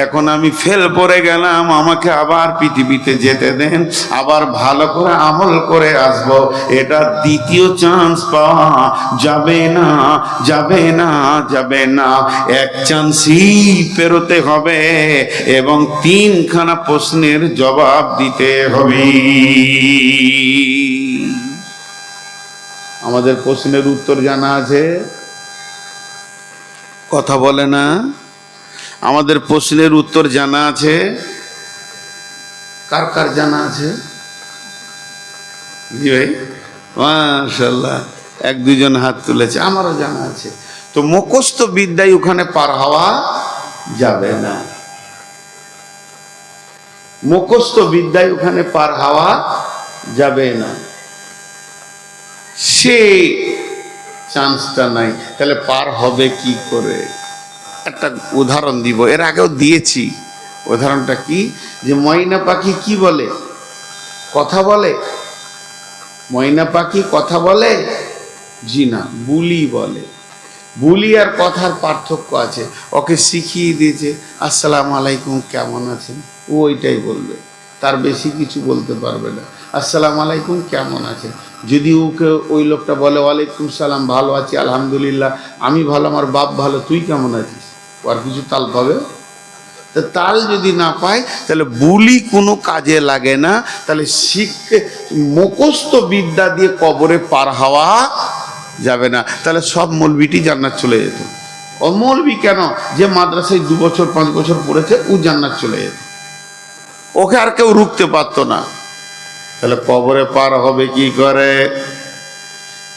Speaker 1: এখন আমি ফেল পড়ে গেলাম, আমাকে আবার পৃথিবীতে যেতে দেন, আবার ভালো করে আমল করে আসব, এটা দ্বিতীয় চান্স পাওয়া যাবে না, যাবে না, যাবে না। 1 চান্সই পেরোতে হবে এবং 3খানা প্রশ্নের জবাব দিতে হবে। আমাদের প্রশ্নের উত্তর জানা আছে? কথা বলে না? আমাদের প্রশ্নের উত্তর জানা আছে? কার কার জানা আছে? জি ভাই, মাশাআল্লাহ, 1-2 জন হাত তুলেছে। আমারও জানা আছে। তো মুখস্থ বিদ্যায় ওখানে পার হওয়া যাবে না, মুখস্থ বিদ্যায় ওখানে পার হওয়া যাবে না, সে চান্সটা নাই। তাহলে পার হবে কি করে? একটা উদাহরণ দিব, এর আগেও দিয়েছি। উদাহরণটা কি, যে ময়না পাখি কি বলে? কথা বলে। ময়না পাখি কথা বলে? জি না, বুলি বলে। বুলি আর কথার পার্থক্য আছে। ওকে শিখিয়ে দিয়েছে আসসালামু আলাইকুম, কেমন আছেন, ও ওইটাই বলবে, তার বেশি কিছু বলতে পারবে না। আসসালামু আলাইকুম, কেমন আছেন? যদি ওকে ওই লোকটা বলে ওয়ালাইকুম সালাম, ভালো আছি আলহামদুলিল্লাহ, আমি ভালো, আমার বাপ ভালো, তুই কেমন আছিস, আর কিছু তাল পাবে? তো তাল যদি না পায় তাহলে বুলি কোনো কাজে লাগে না। তাহলে শিখতে মুখস্থ বিদ্যা দিয়ে কবরে পার হওয়া যাবে না। তাহলে সব মৌলবিটি জান্নাত চলে যেত। ও মৌলবি কেন, যে মাদ্রাসায় 2 বছর 5 বছর পড়েছে ও জান্নাত চলে যেত, ওকে আর কেউ রুখতে পারতো না। তাহলে কবরে পার হবে কি করে?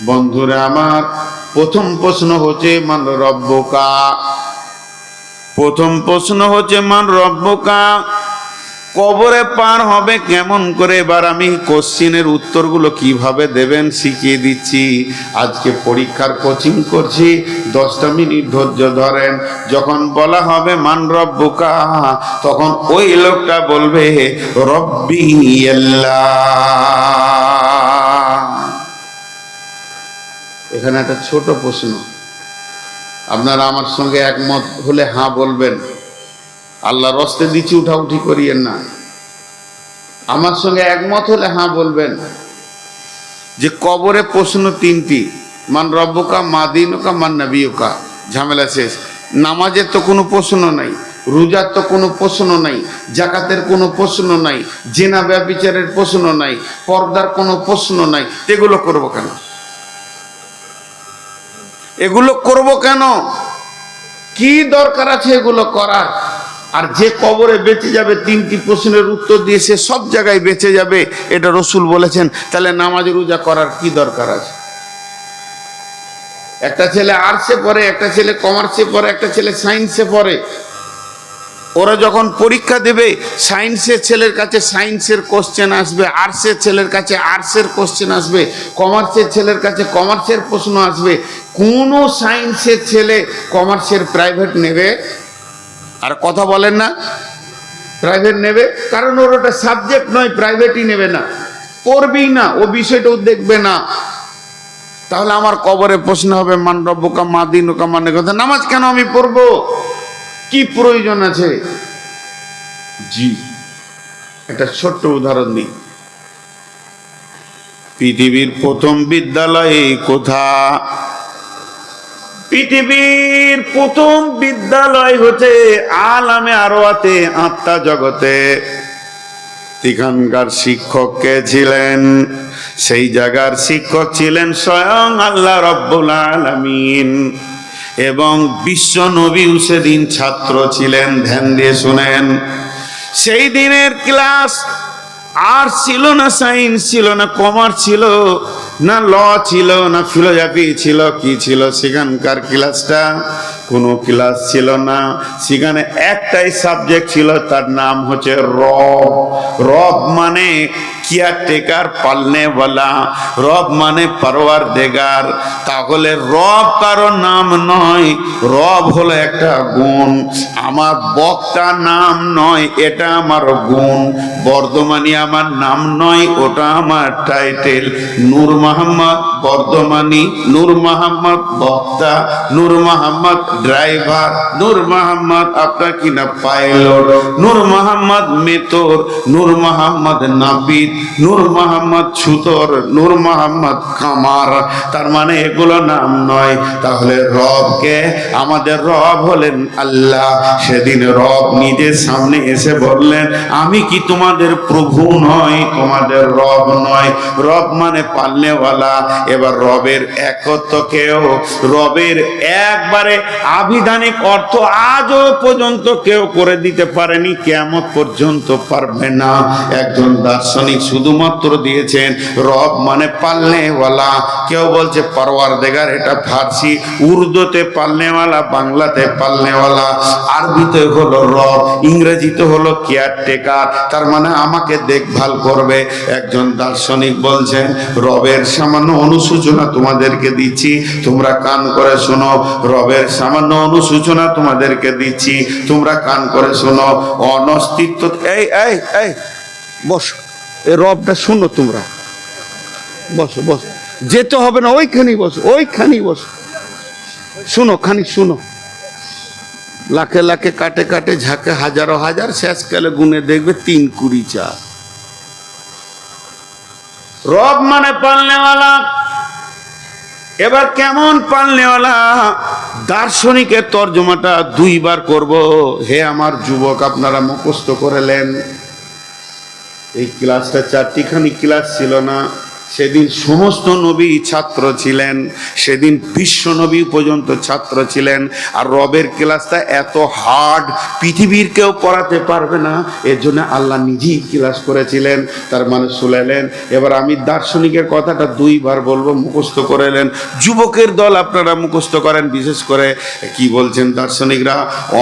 Speaker 1: বন্ধুরা আমার, প্রথম প্রশ্ন হচ্ছে মান রব্বুকা। প্রথম প্রশ্ন হচ্ছে মান রব্বুকা, কবরে পার হবে কেমন করে? এবার আমি কোশ্চিনের উত্তরগুলো কিভাবে দেবেন শিখিয়ে দিচ্ছি। আজকে পরীক্ষার কোচিং করছি, 10টা মিনিট ধৈর্য ধরেন। যখন বলা হবে মান রব্বুকা, তখন ওই লোকটা বলবে রব্বি আল্লাহ। এখানে একটা ছোট প্রশ্ন, আপনারা আমার সঙ্গে একমত হলে হ্যাঁ বলবেন, আল্লাহর রস্তে দিচ্ছি, উঠাউঠি করিয়েন না। আমার সঙ্গে একমত হলে হ্যাঁ বলবেন যে কবরে প্রশ্ন 3টি, মান রব্বুকা, মা দীনুকা, মান নবিয়ুকা, ঝামেলা শেষ। নামাজের তো কোনো প্রশ্ন নাই, রোজার তো কোনো প্রশ্ন নাই, জাকাতের কোনো প্রশ্ন নাই, জেনা ব্যভিচারের প্রশ্ন নাই, পর্দার কোনো প্রশ্ন নাই। এগুলো করব কেন? এগুলো করব কেন? কি দরকার আছে এগুলো করার? আর যে কবরে বেঁচে যাবে 3টি প্রশ্নের উত্তর দিয়ে, সে সব জায়গায় বেঁচে যাবে, এটা রসুল বলেছেন। তাহলে নামাজ রোজা করার কি দরকার আছে? একটা ছেলে আর্টসে পড়ে, একটা ছেলে কমার্সে পড়ে, একটা ছেলে সায়েন্সে পড়ে। ওরা যখন পরীক্ষা দেবে, সায়েন্সের ছেলের কাছে সায়েন্সের কোশ্চেন আসবে, আর্টসের ছেলের কাছে আর্টসের কোশ্চেন আসবে, কমার্সের ছেলের কাছে কমার্সের প্রশ্ন আসবে। কোনো সায়েন্সের ছেলে কমার্সের প্রাইভেট নেবে? আর কথা বলেন না, প্রাইভেট নেবে, কারণ ওর ওটা সাবজেক্ট নয়, প্রাইভেটই নেবে না, পড়বেই না, ও বিষয়টাও দেখবে না। তাহলে আমার কবরে প্রশ্ন হবে মান রব্বুকা, মা দীনুকা, মানে কথা, নামাজ কেন আমি পড়বো, কি প্রয়োজন আছে? জি, একটা ছোট্ট উদাহরণ দিই। পৃথিবীর প্রথম বিদ্যালয় কোথা? পৃথিবীর প্রথম বিদ্যালয় হচ্ছে আলামে আরওয়াতে, আত্মা জগতে। এখানকার শিক্ষক কে ছিলেন? সেই জায়গার শিক্ষক ছিলেন স্বয়ং আল্লাহ রব্বুল আলামিন, এবং বিশ্ব নবী সেদিন ছাত্র ছিলেন। ধ্যান দিয়ে শুনেন, সেই দিনের ক্লাস আর্টস ছিল না, সায়েন্স ছিল না, কমার্স ছিল না, ল ছিল না, ফিলোসফি ছিল, কি ছিল? সেখানকার ক্লাসটা কোনো ক্লাস ছিল না, সেখানে একটাই সাবজেক্ট ছিল, তার নাম হচ্ছে রব। রব মানে কেয়ারটেকার, পালনেওয়ালা। রব মানে পরওয়ারদিগার। তাহলে রব কারো নাম নয়, রব হলো একটা গুণ। আমার বক্তা নাম নয়, এটা আমার গুণ। বর্ধমানী আমার নাম নয়, ওটা আমার টাইটেল। নূর মোহাম্মদ বর্ধমানী, নূর মোহাম্মদ বক্তা, নূর মোহাম্মদ ড্রাইভার, নূর মোহাম্মদ আপনার কিনা পাইলট, নূর মোহাম্মদ মেতর, নূর মোহাম্মদ নাপিত, নূর মোহাম্মদ ছুতর, নূর মোহাম্মদ কামার। তার মানে এগুলো নাম নয়। তাহলে রবকে, আমাদের রব হলেন আল্লাহ। সেদিন রব নিজের সামনে এসে বললেন, আমি কি তোমাদের প্রভু নয়? তোমাদের রব নয়? রব মানে পালনেওয়ালা। এবার রবের একত্বকেও, রবের একবারে আবিধানিক অর্থ আজও পর্যন্ত কেউ করে দিতে পারেনি, কিয়ামত পর্যন্ত পারবে না। একজন দার্শনিক শুধুমাত্র দিয়েছেন রব মানে পালনেওয়ালা। কেউ বলছে পরওয়ারদিগার, এটা ফার্সি, উর্দুতে পালনেওয়ালা, বাংলাতে পালনেওয়ালা, আরবিতে হলো রব, ইংরেজিতে হলো কেয়ারটেকার, তার মানে আমাকে দেখভাল করবে। একজন দার্শনিক বলছেন রবের সামান্য অনুসূচনা তোমাদেরকে দিচ্ছি, তোমরা কান করে শোনো। রবের সামান্য অনুসূচনা তোমাদেরকে দিচ্ছি, তোমরা কান করে শোনো। অনস্তিত্ব, এই এই এই বস, এই রবটা শুনো তোমরা, বসো বসো, যেতে হবে না, ওইখানেই বসো, ওইখানেই বসো, শুনো, খানিক শুনো। লাখে লাখে কাটে কাটে ঝাঁকে হাজারো হাজার, শেষকালে গুনে দেখবে 3 কুড়ি 4। রব মানে পালনেওয়ালা। এবার কেমন পালনেওয়ালা, দার্শনিকের তর্জমাটা 2 বার করব। হে আমার যুবক, আপনারা মুখস্থ করলেন। এই ক্লাসটা 4টিখানি ক্লাস ছিল না। সেদিন সমস্ত নবী ছাত্র ছিলেন, সেদিন বিশ্ব নবী পর্যন্ত ছাত্র ছিলেন। আর রবের ক্লাসটা এত হার্ড, পৃথিবীর কেউ পড়াতে পারবে না, এর জন্য আল্লাহ নিজেই ক্লাস করেছিলেন। তার মানে শুনলেন। এবার আমি দার্শনিকের কথাটা 2 বার বলবো, মুখস্থ করেলেন। যুবকের দল আপনারা মুখস্থ করেন। বিশেষ করে কি বলছেন দার্শনিকরা,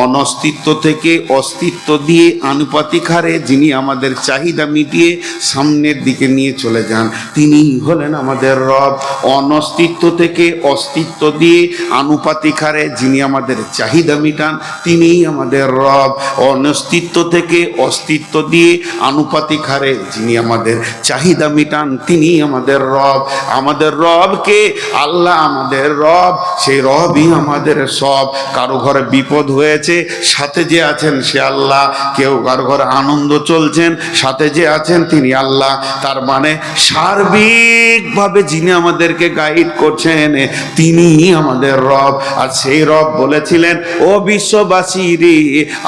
Speaker 1: অনস্তিত্ব থেকে অস্তিত্ব দিয়ে আনুপাতিক হারে যিনি আমাদের চাহিদা মিটিয়ে সামনের দিকে নিয়ে চলে যান, তিনি হলেন আমাদের রব। অনস্তিত্ব থেকে অস্তিত্ব দিয়ে আনুপাতিক হারে যিনি আমাদের চাহিদা মিটান, তিনিই আমাদের রব। অনস্তিত্ব থেকে অস্তিত্ব দিয়ে আনুপাতিক হারে যিনি আমাদের চাহিদা মিটান, তিনিই আমাদের রব। আমাদের রবকে আল্লাহ আমাদের রব, সেই রবই আমাদের সব। কারো ঘরে বিপদ হয়েছে, সাথে যে আছেন সে আল্লাহ। কেউ কারো ঘরে আনন্দ চলছেন, সাথে যে আছেন তিনি আল্লাহ। তার মানে সার্বিকভাবে যিনি আমাদেরকে গাইড করছেন, তিনি আমাদের রব। আর সেই রব বলেছিলেন, ও বিশ্ববাসী রে,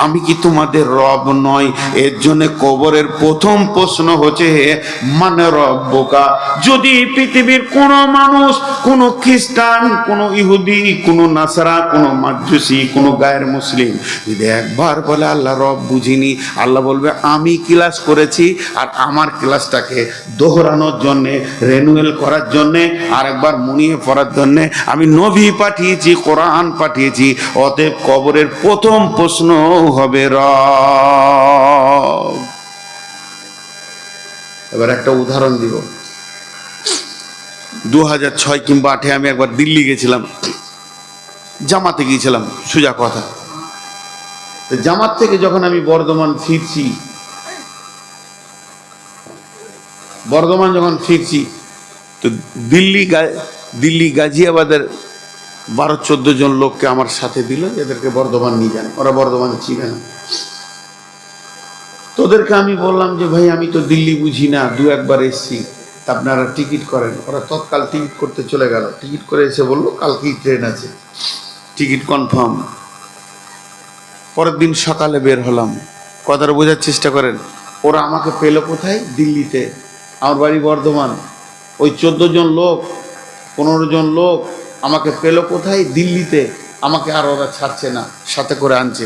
Speaker 1: আমি কি তোমাদের রব নয়? এর জন্য কবরের প্রথম প্রশ্ন হচ্ছে, মানে রব্বকা। যদি পৃথিবীর কোন মানুষ, কোন খ্রিস্টান, কোন ইহুদি, কোন নাসারা, কোন মাজুসি, কোন গায়ের মুসলিম যদি একবার বলে আল্লাহ রব বুঝিনি, আল্লাহ বলবে আমি ক্লাস করেছি, আর আমার ক্লাসটাকে দোহরানোর জন্যে, রেনুয়েল করার জন্যে, আর একবার মুনিয়ে পড়ার জন্যে আমি নবী পাঠিয়েছি, কোরআন পাঠিয়েছি। অতএব কবরের প্রথম প্রশ্ন হবে রব। এবার একটা উদাহরণ দিব। 2006 কিংবা 8 আমি একবার দিল্লি গেছিলাম, জামাতে গিয়েছিলাম, সোজা কথা। জামাত থেকে যখন আমি বর্ধমান ফিরছি, তো দিল্লি গাজিয়াবাদের 12-14 জন লোককে আমার সাথে দিল, এদেরকে বর্ধমান নিয়ে যান। ওরা বর্ধমান চিনে না। তোদেরকে আমি বললাম যে ভাই আমি তো দিল্লি বুঝি না, 2-1 বার এসছি, আপনারা টিকিট করেন। ওরা তৎকাল টিকিট করতে চলে গেল। টিকিট করে এসে বললো কালকেই ট্রেন আছে, টিকিট কনফার্ম। পরের দিন সকালে বের হলাম। কথাটা বোঝার চেষ্টা করেন। ওরা আমাকে পেল কোথায়? দিল্লিতে। আমার বাড়ি বর্ধমান। ওই 14 জন লোক, 15 জন লোক আমাকে পেল কোথায়? দিল্লিতে। আমাকে আর ওরা ছাড়ছে না, সাথে করে আনছে।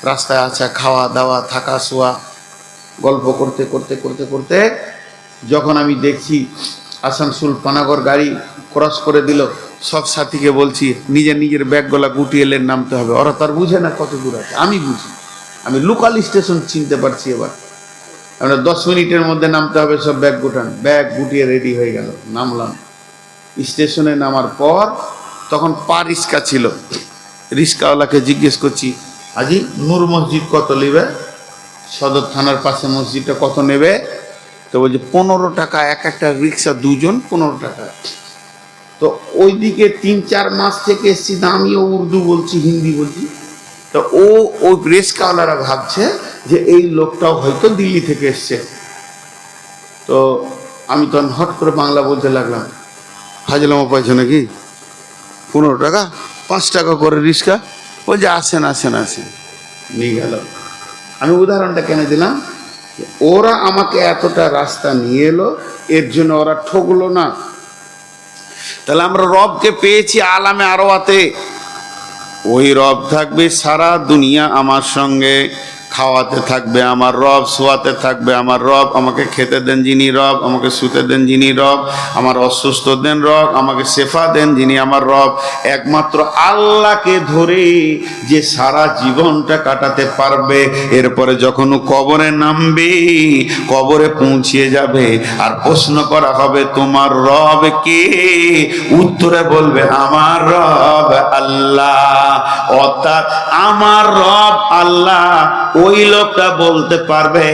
Speaker 1: রাস্তায় আছে খাওয়া দাওয়া, থাকা শোয়া, গল্প করতে করতে করতে করতে যখন আমি দেখছি আসানসোল পানাগড় গাড়ি ক্রস করে দিল, সব সাথীকে বলছি নিজের ব্যাগগুলা গুটিয়ে এলেন, নামতে হবে। ওরা তার বুঝে না কত দূর আছে, আমি বুঝি। আমি লোকাল স্টেশন চিনতে পারছি। এবার আমরা 10 মিনিটের মধ্যে নামতে হবে, সব ব্যাগ গুটান। ব্যাগ গুটিয়ে রেডি হয়ে গেল, নামলাম। স্টেশনে নামার পর তখন রিক্সা ছিল। রিক্সাওয়ালাকে জিজ্ঞেস করছি, আজি নূর মসজিদ কত নেবে? সদর থানার পাশে মসজিদটা কত নেবে? তো বলছে 15 টাকা। একটা রিক্সা 2 জন, 15 টাকা। তো ওইদিকে 3-4 মাস থেকে এসছি, আমিও উর্দু বলছি, হিন্দি বলছি। তো ওই রিক্সাওয়ালারা ভাবছে যে এই লোকটাও হয়তো দিল্লি থেকে এসছে। তো আমি তখন হট করে বাংলা বলতে লাগলাম, ফাজলামো পাইছো নাকি? 15 টাকা, 5 টাকা করে রিক্সা। বলছে আসেন নিয়ে গেল। আমি উদাহরণটা কেন দিলাম, ওরা আমাকে এতটা রাস্তা নিয়ে এলো, এর জন্য ওরা ঠকলো না। তাহলে আমরা রবকে পেয়েছি আলামে আরওয়াতে। ওই রব থাকবে সারা দুনিয়া আমার সঙ্গে, খাওয়াতে থাকবে আমার রব, শোয়াতে থাকবে আমার রব, আমাকে খেতে দেন যিনি রব, আমাকে শুতে দেন যিনি রব, আমার অসুস্থ দেন রব, আমাকে শেফা দেন যিনি আমার রব। একমাত্র আল্লাহকে ধরে যে সারা জীবনটা কাটাতে পারবে, এরপরে যখন কবরে নামবে, কবরে পৌঁছিয়ে যাবে, আর প্রশ্ন করা হবে তোমার রব কে? উত্তরে বলবে আমার রব আল্লাহ। অর্থাৎ আমার রব আল্লাহ, ওই লোকটা বলতে পারবে,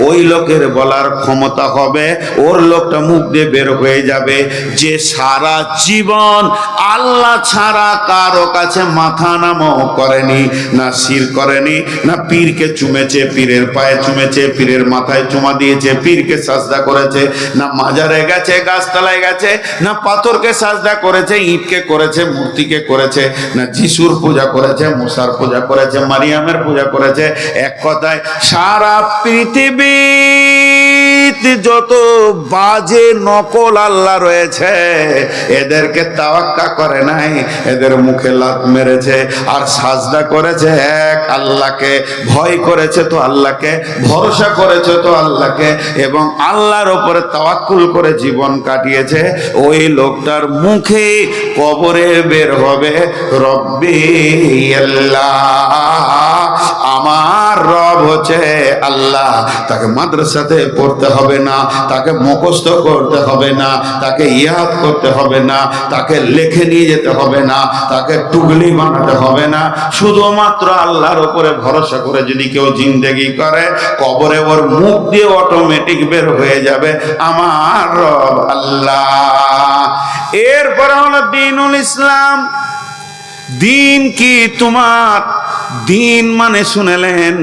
Speaker 1: ওই লোকের বলার ক্ষমতা হবে, ওর লোকটা মুখ দিয়ে বের হয়ে যাবে যে সারা জীবন আল্লাহ ছাড়া কারো কাছে মাথা নামও করেনি, না শির করেনি, না পীরকে চুমেছে, পীরের পায়ে চুমেছে, পীরের মাথায় চুমা দিয়েছে, পীরকে সাজদা করেছে, না মাজারে গেছে, গাছতলায় গেছে, না পাথরকে সাজদা করেছে, ইটকে করেছে, মূর্তিকে করেছে, না যিশুর পূজা করেছে, মুসার পূজা করেছে, মারিয়ামের পূজা করেছে। এক কথায় সারা পৃথিবীতে যত বাজে নকল আল্লাহ রয়েছে এদেরকে তাওয়াক্কা করে নাই, এদের মুখে লাত মেরেছে আর সাজদা করেছে এক আল্লাহকে, ভয় করেছে তো আল্লাহকে, ভরসা করেছে তো আল্লাহকে, এবং আল্লাহর উপরে তাওয়াক্কুল করে জীবন কাটিয়েছে। ওই লোকটার মুখে কবরে বের হবে রব্বি আল্লাহ, আমার রব হচ্ছে আল্লাহ। তাকে মাদ্রাসাতে পড়তে হবে না, তাকে মুখস্থ করতে হবে না, তাকে ইয়াদ করতে হবে না, তাকে লেখে নিয়ে যেতে হবে না, তাকে টুগলি বানাতে হবে না। শুধুমাত্র আল্লাহর উপরে ভরসা করে যদি কেউ জিন্দেগি করে, কবরে ওর মুখ দিয়ে অটোমেটিক বের হয়ে যাবে আমার রব আল্লাহ। এরপরে হলো দ্বীনুল ইসলাম। দিন কি তোমার? দিন মানে শুনেলেন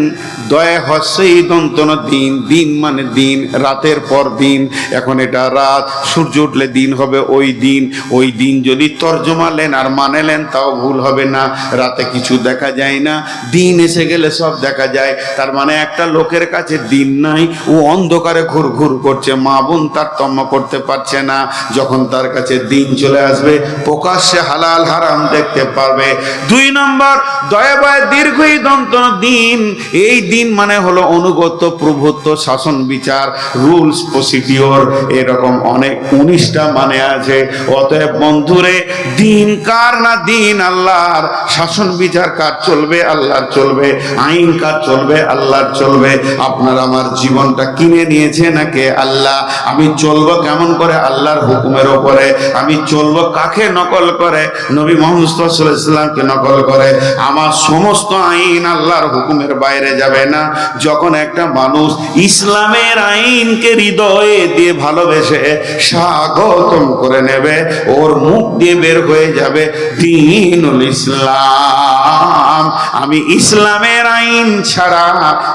Speaker 1: দয়া হস্যই দন্তন দিন, দিন মানে দিন, রাতের পর দিন। এখন এটা রাত, সূর্য উঠলে দিন হবে ওই দিন। ওই দিন যদি তর্জমালেন আর মানেলেন তাও ভুল হবে না। রাতে কিছু দেখা যায় না, দিন এসে গেলে সব দেখা যায়। তার মানে একটা লোকের কাছে দিন নাই, ও অন্ধকারে ঘুর ঘুর করছে, মা বোন তারতম্য করতে পারছে না। যখন তার কাছে দিন চলে আসবে প্রকাশ্যে হালাল হারাম দেখতে পারবে। 2 নম্বর দয়াবায় দীর্ঘই দন্তন দিন। এই দিন মানে হলো অনুগত, প্রভুত্ব, শাসন বিচার, রুলস, প্রসিডিওর, এরকম অনেক 19টা মানে আছে। অতএব বন্ধুরে, দিন কার না? দিন আল্লাহর। শাসন বিচার কার চলবে? আল্লাহর চলবে। আইন কার চলবে? আল্লাহর চলবে। আপনার আমার জীবনটা কিনে নিয়েছে নাকি আল্লাহ। আমি চলবো কেমন করে? আল্লাহর হুকুমের ওপরে। আমি চলবো কাকে নকল করে? নবী মুহাম্মদ সাল্লাল্লাহু আলাইহি ওয়াসাল্লামকে নকল করে। আমার সমস্ত আইন আল্লাহর হুকুমের বাইরে যাবে না। যখন একটা মানুষ ইসলামের আইনকে হৃদয়ে দিয়ে ভালোবেসে স্বাগতম করে নেবে, ওর মুখ দিয়ে বের হয়ে যাবে দ্বীনুল ইসলাম। আমি ইসলামের আইন ছাড়া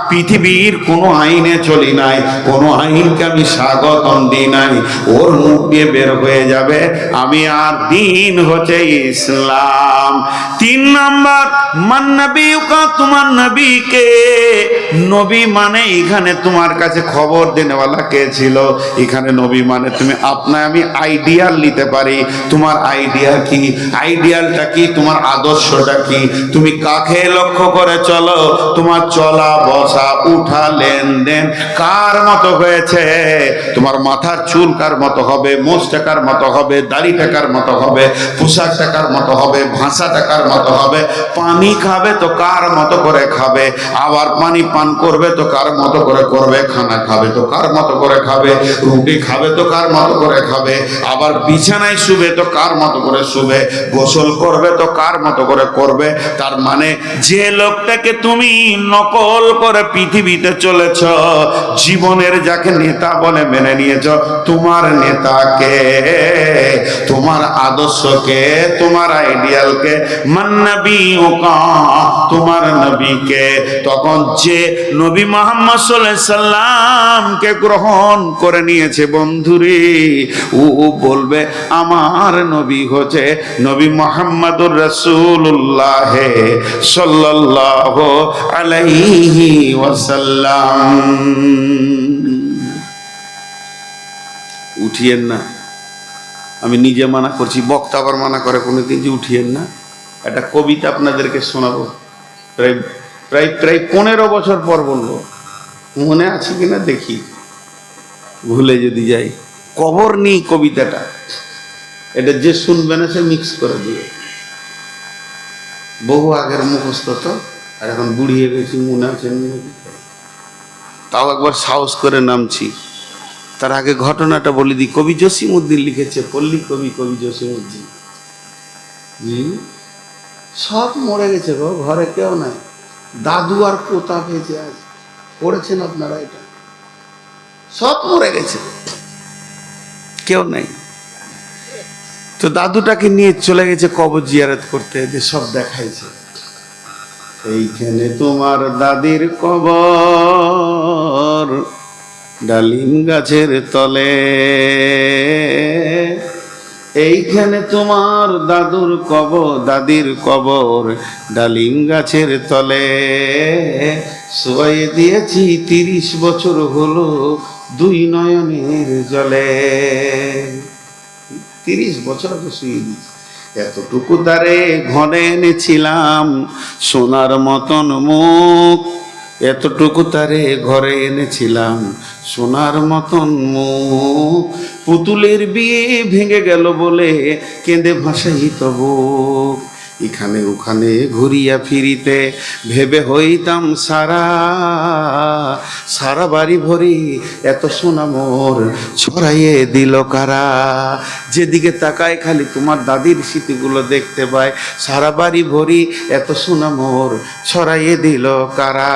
Speaker 1: পৃথিবীর কোনো আইনে চলি নাই, কোনো আইনকে আমি স্বাগতম দিই নাই। ওর মুখ দিয়ে বের হয়ে যাবে আমি আর দিন হচ্ছে ইসলাম। 3 নম্বর মান নবীকা, তোমার নবীকে। নবী মানে এখানে তোমার কাছে খবর দেনেওয়ালা কে ছিল। এখানে নবী মানে তুমি আমি আইডিয়াল নিতে পারি। তোমার আইডিয়া কি? আইডিয়ালটা কি? তোমার আদর্শটা কি? তুমি কাকে লক্ষ্য করে চলো? তোমার চলা বসা উঠা লেনদেন কার মতো হয়েছে? তোমার মাথার চুল কার মতো হবে? মোচটা কার মতো হবে? দাড়িটা কার মতো হবে? পোশাকটা কার মতো হবে? ভাষাটা কার মতো হবে? পানি খাবে তো কার মতো করে খাবে? আবার পানি পান করবে তো কার মতো করে করবে? খানা খাবে তো কার মতো করে খাবে? রুটি খাবে তো কার মতো করে খাবে? আবার বিছানায় শুবে তো কার মতো করে শুবে? গোসল করবে তো কার মতো করে করবে? তার মানে যে লোকটাকে তুমি নকল করে পৃথিবীতে চলেছ, জীবনের যাকে নেতা বলে মেনে নিয়েছ, তোমার নেতাকে, তোমার আদর্শকে, তোমার আইডিয়ালকে, মান নবীকা, তোমার নবীকে। তখন যে নবী মুহাম্মদ সাল্লাল্লাহু আলাইহি সাল্লামকে গ্রহণ করে নিয়েছে বন্ধুরে, ও বলবে আমার নবী হচ্ছে নবী মুহাম্মদুর রাসূলুল্লাহ সাল্লাল্লাহু আলাইহি ওয়াসাল্লাম। উঠিয়েন না, আমি নিজে মানা করছি, বক্তা আবার মানা করে কোনোদিন যে উঠিয়েন না। একটা কবিতা আপনাদেরকে শোনাবো, প্রায় প্রায় প্রায় 15 বছর পর বলবো, মনে আছে কিনা দেখি, ভুলে যদি যাই। কবর নেই কবিতাটা, এটা যে শুনবে না সে মিক্স করে দিবে। বহু আগের মুখস্থ তো, আর এখন বুড়িয়ে গেছি, মনে আছে তাও একবার সাহস করে নামছি। তার আগে ঘটনাটা বলে দিই। কবি জসিমউদ্দিন লিখেছে, পল্লী কবি কবি জসিমউদ্দিন। সব মরে গেছে গো, ঘরে কেউ নাই। দাদু আর পোতা বেঁচে আছে, পড়েছেন আপনারা? এটা সব মরে গেছে, কেউ নেই। তো দাদুটাকে নিয়ে চলে গেছে কবর জিয়ারত করতে, যে সব দেখাইছে, এইখানে তোমার দাদির কবর, ডালিম গাছের তলে, এইখানে তোমার দাদুর কবর, দাদির কবর, ডালিম গাছের তলে, শোয়াই দিয়েছি 30 বছর হলো দুই নয়নের জলে। 30 বছর আগে শুয়ে দিয়েছি। এতটুকু তারে ঘরে এনেছিলাম সোনার মতন মুখ, এতটুকু তারে ঘরে এনেছিলাম সোনার মতন মুখ, পুতুলের বিয়ে ভেঙে গেল বলে কেঁদে ভাসাইত বুক, এখানে ওখানে ঘুরিয়া ফিরিতে ভেবে হইতাম সারা, সারা বাড়ি ভরি এত সোনা মোর ছড়াইয়ে দিল কারা, যেদিকে তাকায় খালি তোমার দাদির স্মৃতিগুলো দেখতে পায়, সারা বাড়ি ভরি এত সোনা মোর ছড়াইয়ে দিল কারা,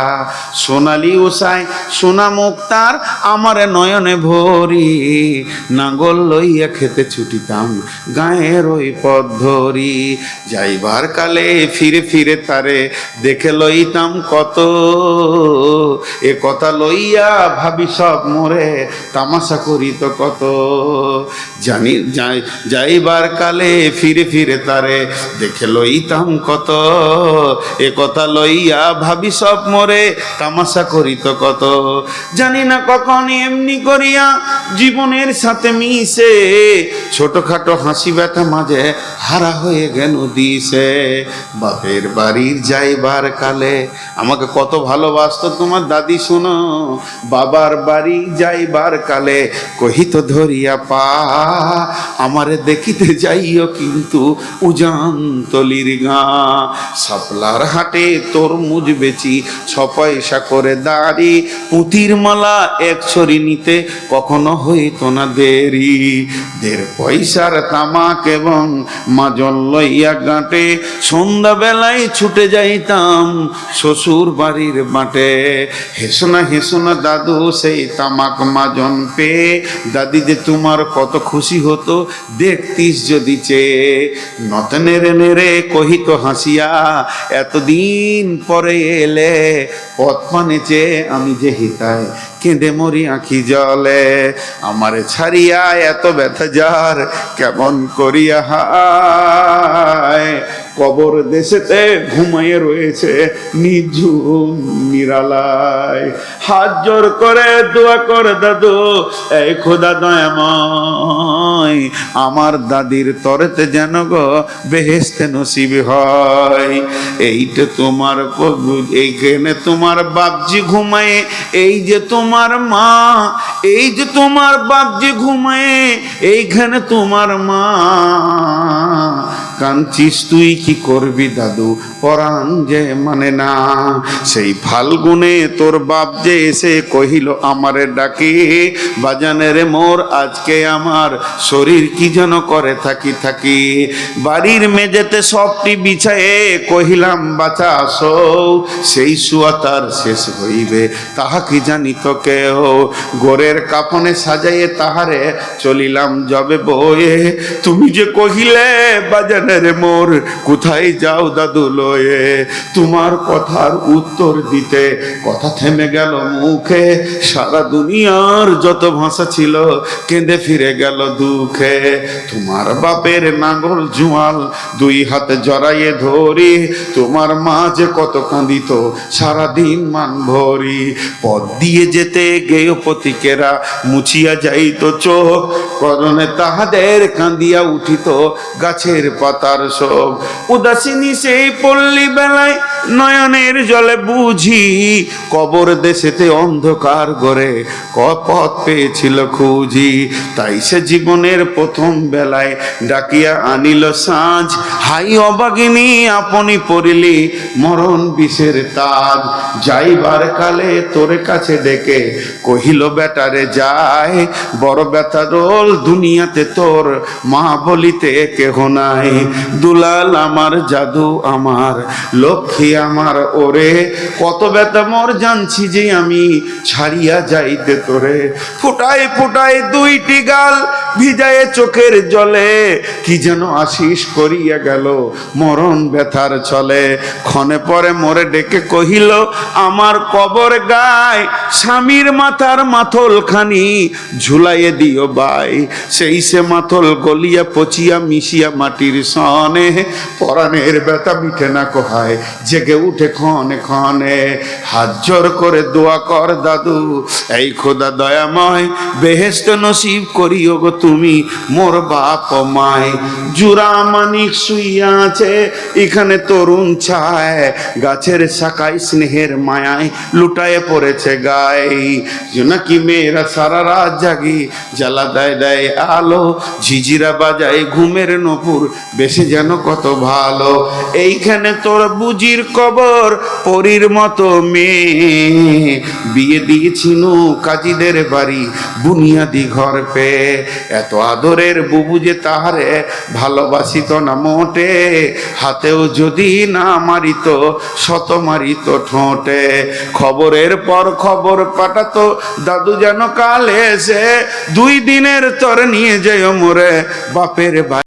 Speaker 1: সোনালি উষায় সোনা মুক্তার আমার নয়নে ভরি, নাঙ্গল লইয়া খেতে ছুটিতাম গায়ের ওই পথ ধরি, যাইবার কালে ফিরে ফিরে তারে দেখে লইতাম কত, এ কথা লইয়া ভাবি সব মোরে তামাশা করিত কত, জানি যাইবার কালে ফিরে ফিরে তারে দেখে লইতাম কত, এ কথা লইয়া ভাবি সব মোরে তামাশা করিত কত, জানি না কখন এমনি করিয়া জীবনের সাথে মিশে ছোটখাটো হাসি ব্যথা মাঝে হারা হয়ে গেল দিশে, বাপের বাড়ির যাইবার কালে আমাকে কত ভালোবাসতো তোমার দাদি শোনো, বাবার বাড়ি যাইবার কালে কহিত ধরিয়া পা, আমারে দেখিতে যাইও কিন্তু উজান তলির গা, শাপলার হাটে তরমুজ বেচি 6 পয়সা করে দাঁড়ি, পুঁতির মালা 1 ছড়ি নিতে কখনো হইতো না দেরি, 1.5 পয়সার তামাক এবং মাজন লইয়া গাঁটে সন্ধ্যা বেলায় ছুটে যাইতাম শ্বশুর বাড়ির বাটে, হেসো না দাদু সেই তামাক মাজন পেয়ে, দাদি যে তোমার কত খুশি হতো দেখতিস যদি চেয়ে, নত নেড়ে নেড়ে কহিত হাসিয়া এতদিন পরে এলে, পথ পানে চেয়ে আমি যে হিতায় কেঁদে মরি আঁখি জলে, আমারে ছাড়িয়া এত ব্যথা যার কেমন করিয়া হায়, কবর দেশেতে ঘুমাইয়ে রয়েছে নিঝুম নিরালায়, হাত জোর করে দোয়া করে দাদু এই খোদা দয়াময়, আমার দাদির তরেতে যেন গো বেহেশতে নসিব হয়, এইটা তোমার এইখানে তোমার বাপজি ঘুমায়, এই যে তোমার মা, এই যে তোমার বাপজি ঘুমায়, এইখানে তোমার মা, কাঁদছিস তুই কি করবি দাদু পরাণ যে মানে না, সেই ফাল্গুনে তোর বাপ যে এসে কহিল আমারে ডাকি, বাজানের মোর আজকে আমার শরীর কি যেন করে থাকি থাকি, বাড়ির মেঝেতে সবটি বিছায়ে কহিলাম বাঁচা আসো, সেই শুয়া তার শেষ হইবে তাহা কি জানি তো কেহ, গোরের কাফনে সাজাইয়ে তাহারে চলিলাম যবে বয়ে, তুমি যে কহিলে বাজানের মোর কোথায় যাও দাদু লয়ে, তোমার কথার উত্তর দিতে কথা থেমে গেল মুখে, সারা দুনিয়ার যত ভাষা ছিল কেঁদে ফিরে গেল দুঃখে, তোমার বাপের নাঙ্গল জুয়াল 2 হাতে জড়াইয়ে ধরি, তোমার মা যে কত কাঁদিত সারাদিন মান ভরি, পথ দিয়ে যেতে গেয় পথিকেরা মুছিয়া যাইত চোখ, করণে তাহাদের কাঁদিয়া উঠিত গাছের পাতার শোক, উদাসিনী সেই পল্লী বেলায় নয়নের জলে বুঝি, কবর দেশেতে অন্ধকার গড়ে পথ পেয়েছিল খুঁজি, তাই সে জীবনের প্রথম বেলায় ডাকিয়া আনিল সাঁঝ, হাই অবাগিনী আপনি পড়িলি মরণ বিষের তাজ, যাইবার কালে তোর কাছে ডেকে কহিল বেটারে যায়, বড় ব্যথা রোল দুনিয়াতে তোর মা বলিতে কেহ নাই, দুলাল আমার, জাদু আমার, লক্ষ্মী আমার, ওরে কত ব্যথা মোর জানছি যে আমি ছাড়িয়া যাইতে তোরে। ফুটায় ফুটায় দুইটি গাল ভিজায়ে চোখের জলে, কি যেন আশিস করিয়া গেল মরণ ব্যথার চলে। ক্ষণে পরে মোরে ডেকে কহিল আমার কবর গায়, স্বামীর মাথার মাথল খানি ঝুলাইয়ে দিও বাই। সেই সে মাথল গলিয়া পচিয়া মিশিয়া মাটির সনে, পরাণের ব্যথা মিঠে না কোহায় জেগে উঠে ক্ষণে ক্ষণে। হাত জোর করে দোয়া কর দাদু, এই খোদা দয়াময়, বেহেশত নসিব করিও গো তুমি মোর বাপ মায়। জুরা মানিক শুইয়া আছে এখানে তরুণ ছায়, গাছের শাখায় স্নেহের মায়ায় লুটায়ে পড়েছে গায়ে। জোনাকি মেয়েরা সারা রাত জাগি জ্বালা দেয় দেয় আলো, ঝিঝিরা বাজায় ঘুমের নপুর বেশি যেন কত ভালো। এইখানে তোর বুজির কবর, পরীর মতো মেয়ে, বিয়ে দিয়েছিনু কাজীদের বাড়ি বুনিয়াদি ঘর পেয়ে। এত আদরের বুবু যে তাহারে ভালোবাসিত না মোটে, হাতেও যদি না মারিত শত মারিত ঠোঁটে। খবরের পর খবর পাঠাতো দাদু যেন কাল এসে, 2 দিনের তর নিয়ে যেও মোরে বাপের বাড়ি।